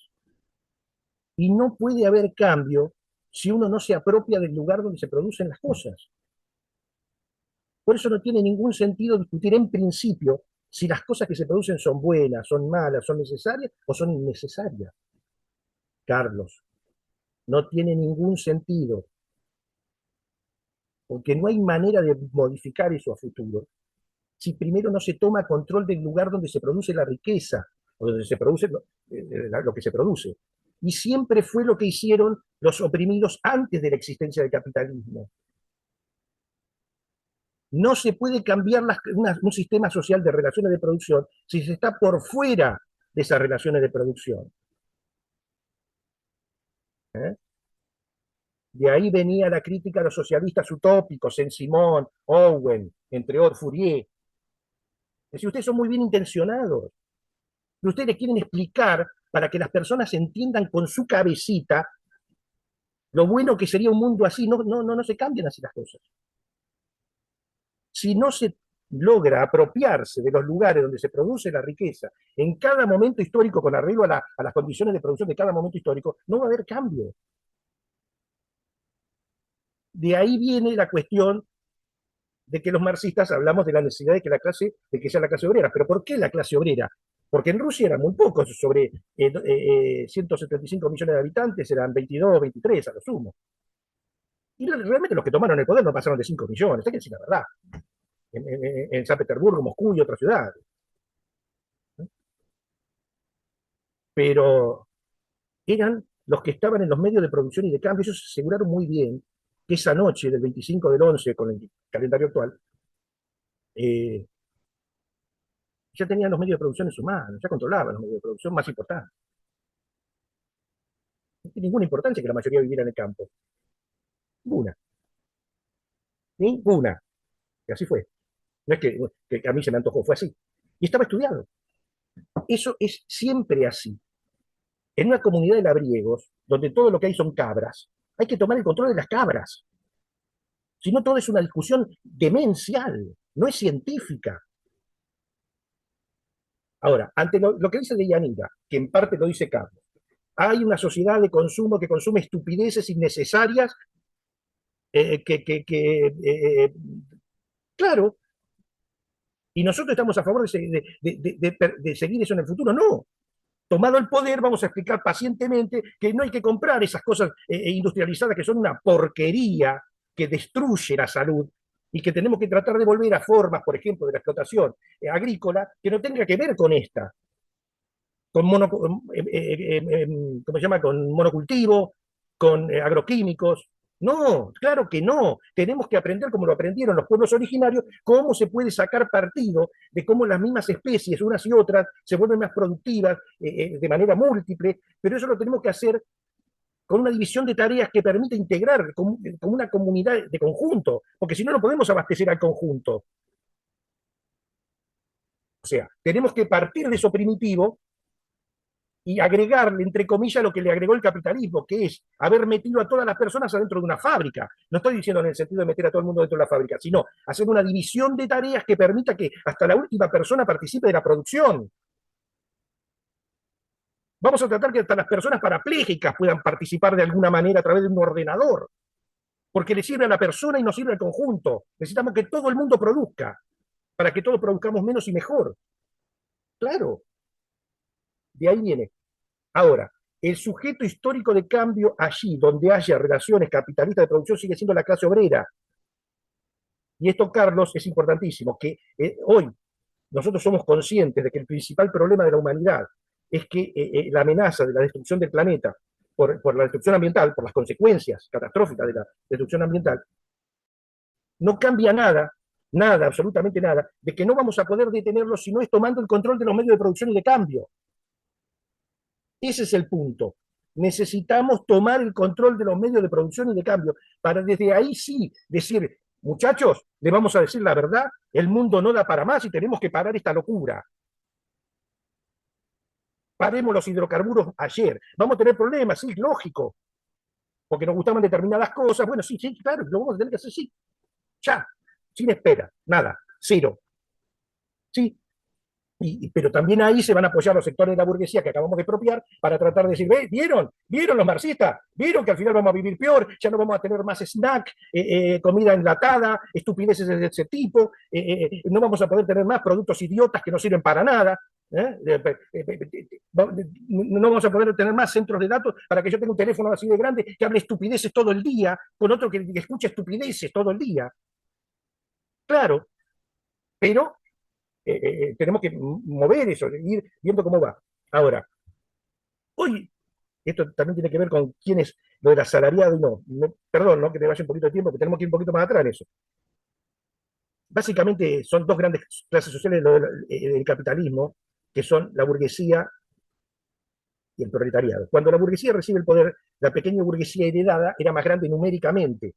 Y no puede haber cambio si uno no se apropia del lugar donde se producen las cosas. Por eso no tiene ningún sentido discutir en principio si las cosas que se producen son buenas, son malas, son necesarias o son innecesarias. Carlos, no tiene ningún sentido, porque no hay manera de modificar eso a futuro si primero no se toma control del lugar donde se produce la riqueza, o donde se produce lo que se produce. Y siempre fue lo que hicieron los oprimidos antes de la existencia del capitalismo. No se puede cambiar un sistema social de relaciones de producción si se está por fuera de esas relaciones de producción. De ahí venía la crítica a los socialistas utópicos, Saint-Simon, Owen, entre otros, Fourier. Es decir, ustedes son muy bien intencionados, pero ustedes quieren explicar para que las personas entiendan con su cabecita lo bueno que sería un mundo así. No se cambian así las cosas. Si no se logra apropiarse de los lugares donde se produce la riqueza en cada momento histórico con arreglo a las condiciones de producción de cada momento histórico, no va a haber cambio. De ahí viene la cuestión de que los marxistas hablamos de la necesidad de que sea la clase obrera. ¿Pero por qué la clase obrera? Porque en Rusia eran muy pocos, sobre 175 millones de habitantes, eran 22, 23 a lo sumo. Y realmente los que tomaron el poder no pasaron de 5 millones, hay que decir la verdad. En San Petersburgo, Moscú y otras ciudades. Pero eran los que estaban en los medios de producción y de cambio. Ellos se aseguraron muy bien que esa noche del 25 del 11, con el calendario actual, ya tenían los medios de producción en sus manos, ya controlaban los medios de producción más importantes. No tiene ninguna importancia que la mayoría viviera en el campo. Ninguna. Y así fue. No es que a mí se me antojó, fue así. Y estaba estudiado. Eso es siempre así. En una comunidad de labriegos, donde todo lo que hay son cabras, hay que tomar el control de las cabras. Si no, todo es una discusión demencial, no es científica. Ahora, ante lo que dice Deyanira, que en parte lo dice Carlos, hay una sociedad de consumo que consume estupideces innecesarias, claro, y nosotros estamos a favor de seguir eso en el futuro. No. Tomado el poder, vamos a explicar pacientemente que no hay que comprar esas cosas industrializadas que son una porquería que destruye la salud y que tenemos que tratar de volver a formas, por ejemplo, de la explotación agrícola que no tenga que ver con esta, con ¿cómo se llama? Con monocultivo, con agroquímicos, No, claro que no. Tenemos que aprender, como lo aprendieron los pueblos originarios, cómo se puede sacar partido de cómo las mismas especies, unas y otras, se vuelven más productivas de manera múltiple, pero eso lo tenemos que hacer con una división de tareas que permita integrar como una comunidad de conjunto, porque si no, no podemos abastecer al conjunto. O sea, tenemos que partir de eso primitivo y agregarle, entre comillas, lo que le agregó el capitalismo, que es haber metido a todas las personas adentro de una fábrica. No estoy diciendo en el sentido de meter a todo el mundo dentro de la fábrica, sino hacer una división de tareas que permita que hasta la última persona participe de la producción. Vamos a tratar que hasta las personas parapléjicas puedan participar de alguna manera a través de un ordenador, porque le sirve a la persona y no sirve al conjunto. Necesitamos que todo el mundo produzca, para que todos produzcamos menos y mejor. Claro, de ahí viene. Ahora, el sujeto histórico de cambio allí donde haya relaciones capitalistas de producción sigue siendo la clase obrera. Y esto, Carlos, es importantísimo, que hoy nosotros somos conscientes de que el principal problema de la humanidad es que la amenaza de la destrucción del planeta por la destrucción ambiental, por las consecuencias catastróficas de la destrucción ambiental, no cambia nada, nada, absolutamente nada, de que no vamos a poder detenerlo si no es tomando el control de los medios de producción y de cambio. Ese es el punto. Necesitamos tomar el control de los medios de producción y de cambio para desde ahí sí decir, muchachos, le vamos a decir la verdad, el mundo no da para más y tenemos que parar esta locura. Paremos los hidrocarburos ayer. Vamos a tener problemas, sí, lógico, porque nos gustaban determinadas cosas. Bueno, sí, sí, claro, lo vamos a tener que hacer, sí. Ya, sin espera, nada, cero. Sí, pero también ahí se van a apoyar los sectores de la burguesía que acabamos de expropiar para tratar de decir, ¿vieron? ¿Vieron los marxistas? ¿Vieron que al final vamos a vivir peor? Ya no vamos a tener más snack, comida enlatada, estupideces de ese tipo, no vamos a poder tener más productos idiotas que no sirven para nada. No vamos a poder tener más centros de datos para que yo tenga un teléfono así de grande que hable estupideces todo el día, con otro que escuche estupideces todo el día. Claro, pero tenemos que mover eso, ir viendo cómo va. Ahora, hoy, esto también tiene que ver con quién es lo del asalariado y no. Perdón, ¿no? Que te vaya un poquito de tiempo, que tenemos que ir un poquito más atrás en eso. Básicamente son dos grandes clases sociales del capitalismo, que son la burguesía y el proletariado. Cuando la burguesía recibe el poder, la pequeña burguesía heredada era más grande numéricamente.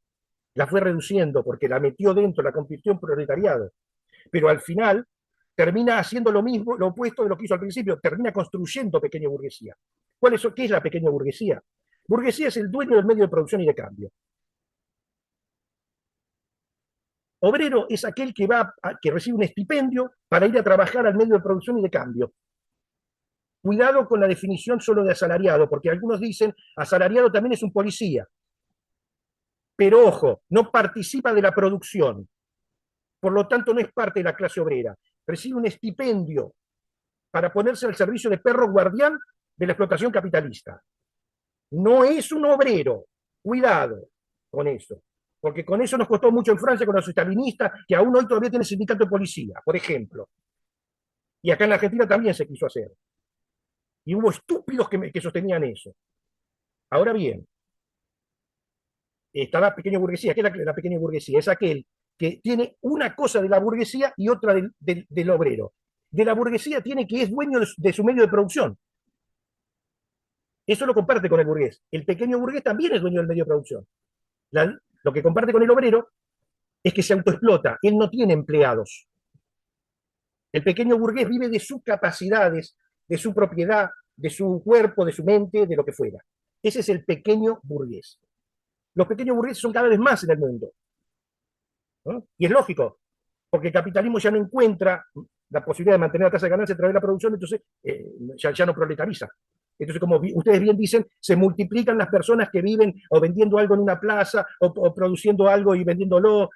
La fue reduciendo porque la metió dentro, la convirtió en proletariado. Pero al final termina haciendo lo mismo, lo opuesto de lo que hizo al principio, termina construyendo pequeña burguesía. ¿Qué es la pequeña burguesía? Burguesía es el dueño del medio de producción y de cambio. Obrero es aquel que recibe un estipendio para ir a trabajar al medio de producción y de cambio. Cuidado con la definición solo de asalariado, porque algunos dicen asalariado también es un policía. Pero ojo, no participa de la producción. Por lo tanto, no es parte de la clase obrera. Recibe un estipendio para ponerse al servicio de perro guardián de la explotación capitalista. No es un obrero. Cuidado con eso. Porque con eso nos costó mucho en Francia con los estalinistas, que aún hoy todavía tiene sindicato de policía, por ejemplo. Y acá en la Argentina también se quiso hacer. Y hubo estúpidos que sostenían eso. Ahora bien, está la pequeña burguesía. ¿Qué es la pequeña burguesía? Es aquel que tiene una cosa de la burguesía y otra del obrero. De la burguesía tiene que es dueño de su medio de producción. Eso lo comparte con el burgués. El pequeño burgués también es dueño del medio de producción. Lo que comparte con el obrero es que se autoexplota. Él no tiene empleados. El pequeño burgués vive de sus capacidades, de su propiedad, de su cuerpo, de su mente, de lo que fuera. Ese es el pequeño burgués. Los pequeños burgueses son cada vez más en el mundo. ¿No? Y es lógico, porque el capitalismo ya no encuentra la posibilidad de mantener la tasa de ganancia a través de la producción, entonces ya no proletariza. Entonces, como ustedes bien dicen, se multiplican las personas que viven o vendiendo algo en una plaza, o produciendo algo y vendiéndolo,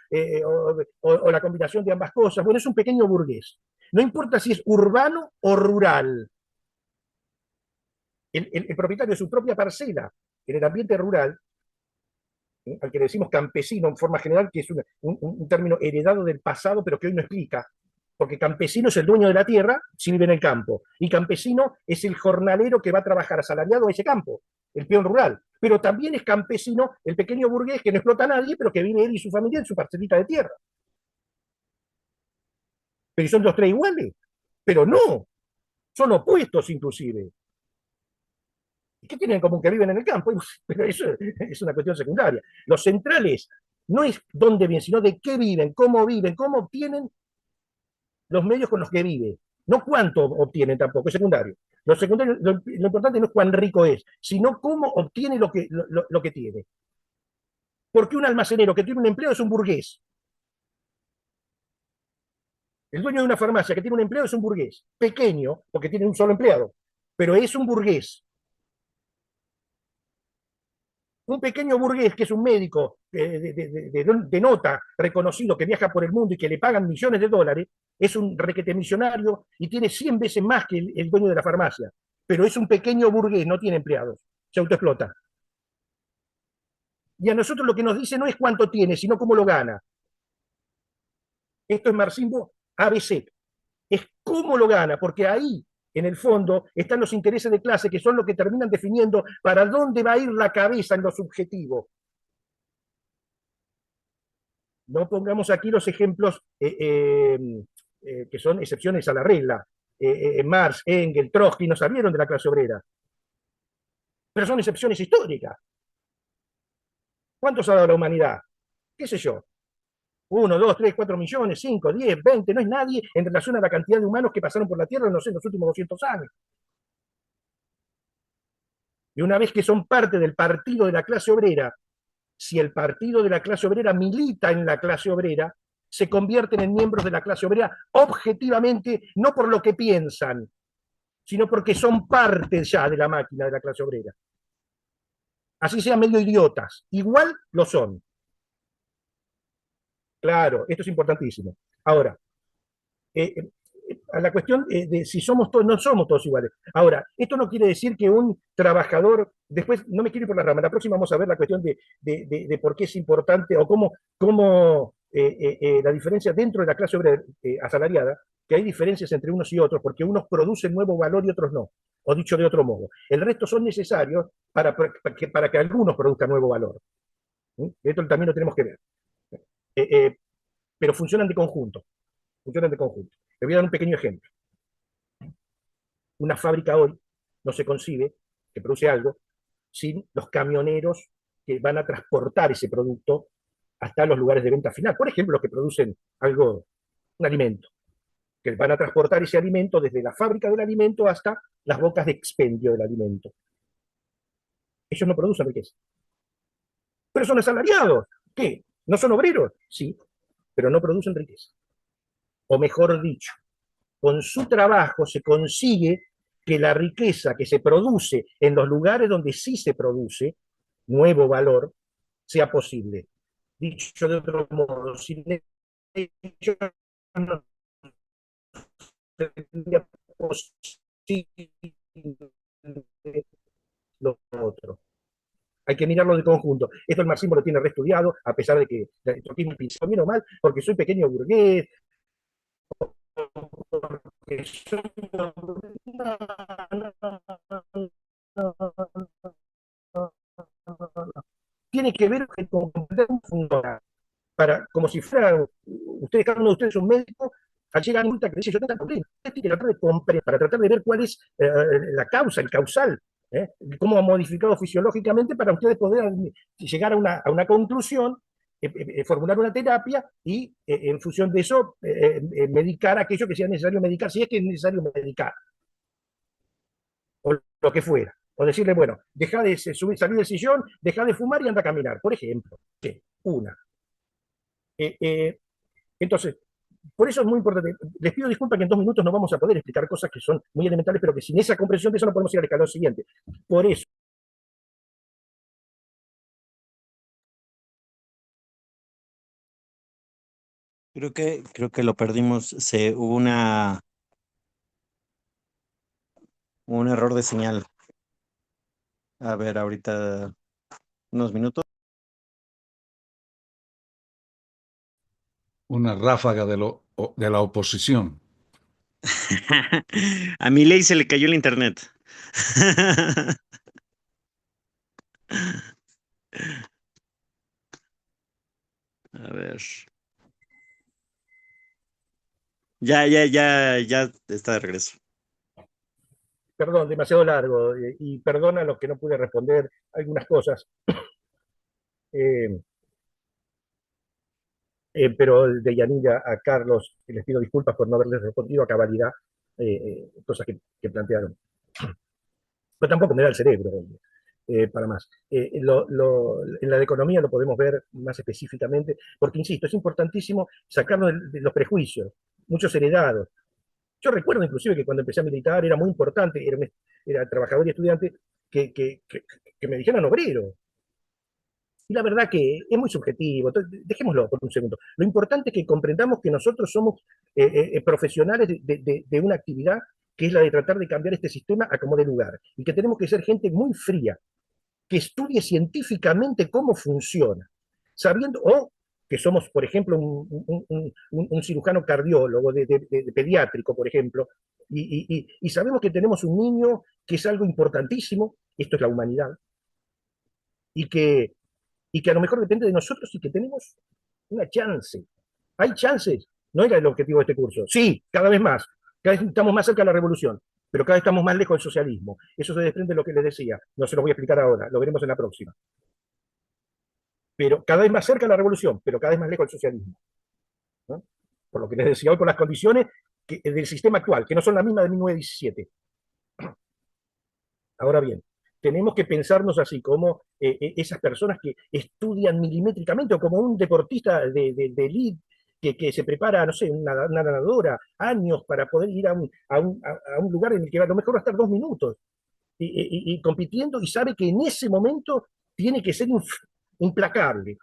o la combinación de ambas cosas. Bueno, es un pequeño burgués. No importa si es urbano o rural. El propietario de su propia parcela en el ambiente rural, al que le decimos campesino en forma general, que es un término heredado del pasado, pero que hoy no explica. porque campesino es el dueño de la tierra si vive en el campo, y campesino es el jornalero que va a trabajar asalariado a ese campo, el peón rural. Pero también es campesino el pequeño burgués que no explota a nadie, pero que vive él y su familia en su parcelita de tierra. Pero son los tres iguales. Pero no, son opuestos inclusive. ¿Qué tienen en común? Que viven en el campo, pero eso es una cuestión secundaria. Los centrales no es dónde viven, sino de qué viven, cómo obtienen los medios con los que vive. No cuánto obtienen tampoco, es secundario. Lo secundario, lo importante no es cuán rico es, sino cómo obtiene lo que tiene. Porque un almacenero que tiene un empleo es un burgués. El dueño de una farmacia que tiene un empleo es un burgués. Pequeño, porque tiene un solo empleado, pero es un burgués. Un pequeño burgués que es un médico de nota reconocido que viaja por el mundo y que le pagan millones de dólares, es un requete millonario y tiene 100 veces más que el dueño de la farmacia. Pero es un pequeño burgués, no tiene empleados, se autoexplota. Y a nosotros lo que nos dice no es cuánto tiene, sino cómo lo gana. Esto es marxismo ABC. Es cómo lo gana, porque ahí, en el fondo, están los intereses de clase, que son los que terminan definiendo para dónde va a ir la cabeza en lo subjetivo. No pongamos aquí los ejemplos que son excepciones a la regla. Marx, Engels, Trotsky no salieron de la clase obrera, pero son excepciones históricas. ¿Cuántos ha dado la humanidad? ¿Qué sé yo? 1, 2, 3, 4 millones, 5, 10, 20, no es nadie en relación a la cantidad de humanos que pasaron por la Tierra, no sé, en los últimos 200 años. Y una vez que son parte del partido de la clase obrera, si el partido de la clase obrera milita en la clase obrera, se convierten en miembros de la clase obrera objetivamente, no por lo que piensan, sino porque son parte ya de la máquina de la clase obrera. Así sean medio idiotas, igual lo son. Claro, esto es importantísimo. Ahora, a la cuestión de si somos todos, no somos todos iguales. Ahora, esto no quiere decir que un trabajador, después no me quiero ir por la rama, la próxima vamos a ver la cuestión de por qué es importante o cómo la diferencia dentro de la clase obrera asalariada, que hay diferencias entre unos y otros, porque unos producen nuevo valor y otros no, o dicho de otro modo. El resto son necesarios para que algunos produzcan nuevo valor. ¿Sí? Esto también lo tenemos que ver. Pero funcionan de conjunto. Funcionan de conjunto. Le voy a dar un pequeño ejemplo. Una fábrica hoy no se concibe que produce algo sin los camioneros que van a transportar ese producto hasta los lugares de venta final. Por ejemplo, los que producen algo, un alimento, que van a transportar ese alimento desde la fábrica del alimento hasta las bocas de expendio del alimento. Ellos no producen riqueza. Pero son asalariados. ¿Qué? ¿No son obreros? Sí, pero no producen riqueza. O mejor dicho, con su trabajo se consigue que la riqueza que se produce en los lugares donde sí se produce nuevo valor sea posible. Dicho de otro modo, sin ellos no sería posible lo otro. Hay que mirarlo de conjunto. Esto el marxismo lo tiene reestudiado, a pesar de que esto tiene un pincel bien o mal, porque soy pequeño burgués, porque soy... No, tiene que ver con un fundamental. Como si fuera, ustedes, cada uno de ustedes es un médico, al llegar a una multa que dice yo tengo problemas, usted tiene que tratar de comprender, para tratar de ver cuál es la causa, el causal, cómo ha modificado fisiológicamente para ustedes poder llegar a una conclusión, formular una terapia y en función de eso medicar aquello que sea necesario medicar, si es que es necesario medicar, o lo que fuera. O decirle, bueno, deja de salir del sillón, deja de fumar y anda a caminar, por ejemplo. Sí, una. Entonces, por eso es muy importante. Les pido disculpas que en 2 minutos no vamos a poder explicar cosas que son muy elementales, pero que sin esa comprensión de eso no podemos ir al escalón siguiente. Por eso. Creo que lo perdimos. Hubo un error de señal. A ver, ahorita unos minutos. Una ráfaga de lo de la oposición. A Milei se le cayó el internet. A ver. Ya está de regreso. Perdón, demasiado largo, y perdona a los que no pude responder algunas cosas. Eh, pero de Yanira a Carlos, les pido disculpas por no haberles respondido a cabalidad cosas que plantearon. Pero tampoco me da el cerebro para más. En la de economía lo podemos ver más específicamente, porque, insisto, es importantísimo sacarnos de los prejuicios, muchos heredados. Yo recuerdo inclusive que cuando empecé a militar era muy importante, era trabajador y estudiante, que me dijeran obrero. Y la verdad que es muy subjetivo, entonces, dejémoslo por un segundo. Lo importante es que comprendamos que nosotros somos profesionales de una actividad que es la de tratar de cambiar este sistema a como de lugar, y que tenemos que ser gente muy fría, que estudie científicamente cómo funciona, sabiendo, o que somos, por ejemplo, un cirujano cardiólogo de pediátrico, por ejemplo, y sabemos que tenemos un niño que es algo importantísimo, esto es la humanidad, y que a lo mejor depende de nosotros y que tenemos una chance. Hay chances. No era el objetivo de este curso. Sí, cada vez más. Cada vez estamos más cerca de la revolución, pero cada vez estamos más lejos del socialismo. Eso se desprende de lo que les decía. No se lo voy a explicar ahora, lo veremos en la próxima. Pero cada vez más cerca de la revolución, pero cada vez más lejos del socialismo, ¿no? Por lo que les decía hoy, por las condiciones del sistema actual, que no son las mismas de 1917. Ahora bien, tenemos que pensarnos así, como esas personas que estudian milimétricamente, o como un deportista de elite que se prepara, no sé, una nadadora, años para poder ir a un lugar en el que a lo mejor va a estar 2 minutos y compitiendo, y sabe que en ese momento tiene que ser implacable,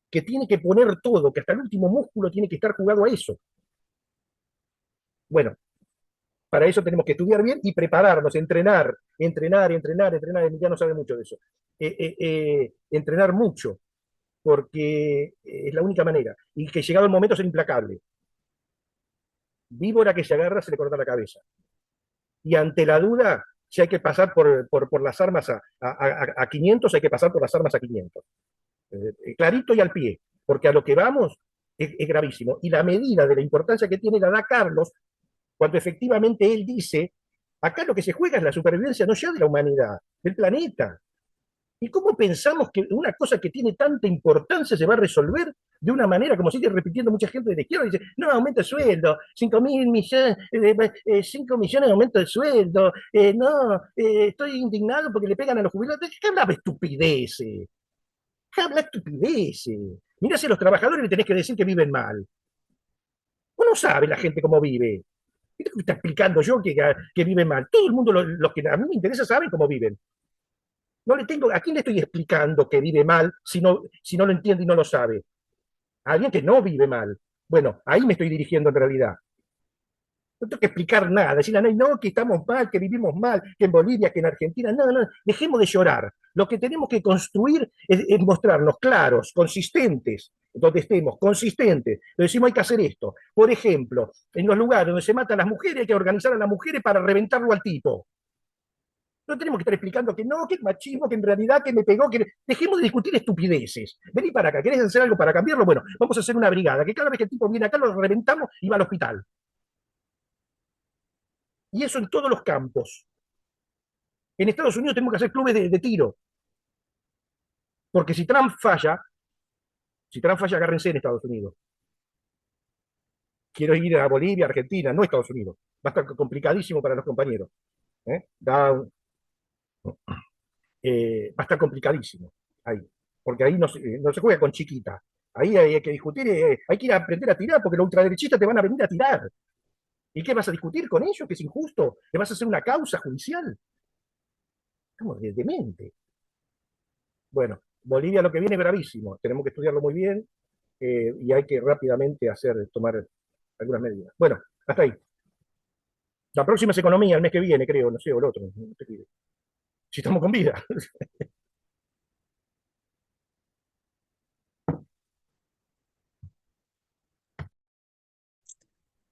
que tiene que poner todo, que hasta el último músculo tiene que estar jugado a eso. Bueno, para eso tenemos que estudiar bien y prepararnos, entrenar. Emiliano sabe mucho de eso. Entrenar mucho, porque es la única manera. Y que llegado el momento ser implacable. Víbora que se agarra se le corta la cabeza. Y ante la duda, si hay que pasar por las armas a 500, hay que pasar por las armas a 500. Clarito y al pie, porque a lo que vamos es gravísimo. Y la medida de la importancia que tiene la da Carlos cuando efectivamente él dice, acá lo que se juega es la supervivencia no ya de la humanidad, del planeta. ¿Y cómo pensamos que una cosa que tiene tanta importancia se va a resolver de una manera, como sigue repitiendo mucha gente de la izquierda? Dice, no, aumenta el sueldo, 5.000 millones, 5 millones de aumento de sueldo, no, estoy indignado porque le pegan a los jubilados. ¿Qué habla de estupideces? ¿Qué habla de estupideces? Mirá, si a los trabajadores le tenés que decir que viven mal. Uno sabe la gente cómo vive. ¿Qué te está explicando yo que viven mal? Todo el mundo, los que a mí me interesa, saben cómo viven. No le tengo, ¿a quién le estoy explicando que vive mal si no lo entiende y no lo sabe? A alguien que no vive mal. Bueno, ahí me estoy dirigiendo en realidad. No tengo que explicar nada, decirle a nadie, no, que estamos mal, que vivimos mal, que en Bolivia, que en Argentina. No, no, dejemos de llorar. Lo que tenemos que construir es mostrarnos claros, consistentes, donde estemos, consistentes. Le decimos, hay que hacer esto. Por ejemplo, en los lugares donde se matan las mujeres, hay que organizar a las mujeres para reventarlo al tipo. No tenemos que estar explicando que no, que es machismo, que en realidad que me pegó, que... Dejemos de discutir estupideces. Vení para acá, ¿querés hacer algo para cambiarlo? Bueno, vamos a hacer una brigada, que cada vez que el tipo viene acá lo reventamos y va al hospital. Y eso en todos los campos. En Estados Unidos tenemos que hacer clubes de tiro. Porque si Trump falla, agárrense en Estados Unidos. Quiero ir a Bolivia, Argentina, no Estados Unidos. Va a estar complicadísimo para los compañeros. Va a estar complicadísimo ahí. Porque ahí no se juega con chiquita. Ahí hay que discutir, hay que ir a aprender a tirar, porque los ultraderechistas te van a venir a tirar. ¿Y qué vas a discutir con ellos? ¿Que es injusto? ¿Le vas a hacer una causa judicial? Estamos de demente. Bueno, Bolivia lo que viene es gravísimo. Tenemos que estudiarlo muy bien y hay que rápidamente tomar algunas medidas. Bueno, hasta ahí. La próxima es economía, el mes que viene, creo, no sé, o el otro. No sé si estamos con vida.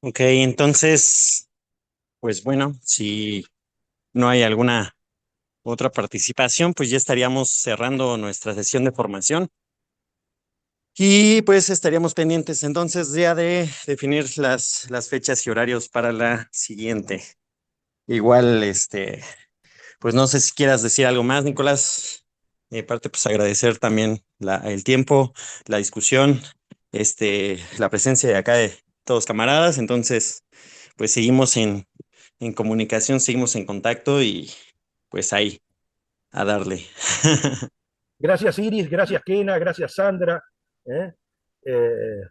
Ok, entonces, pues bueno, si no hay alguna otra participación, pues ya estaríamos cerrando nuestra sesión de formación. Y pues estaríamos pendientes entonces ya de definir las fechas y horarios para la siguiente. Igual, pues no sé si quieras decir algo más, Nicolás. De mi parte, pues agradecer también el tiempo, la discusión, la presencia de acá de todos camaradas. Entonces, pues seguimos en comunicación, seguimos en contacto y pues ahí, a darle. Gracias Iris, gracias Kena, gracias Sandra, ¿eh? Eh,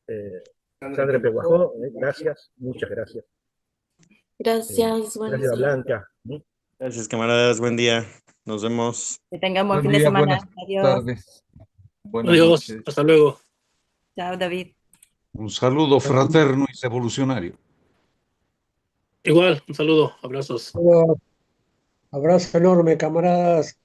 eh, Sandra Peguajó, gracias, muchas gracias. Gracias, buenos Gracias a días. Blanca. Gracias, camaradas. Buen día. Nos vemos. Que tengan buen Buen fin de día, semana. buenas Adiós. tardes, buenas Adiós, noches. hasta luego. Chao, David. Un saludo fraterno y revolucionario. Igual, un saludo, abrazos. Abrazo enorme, camaradas.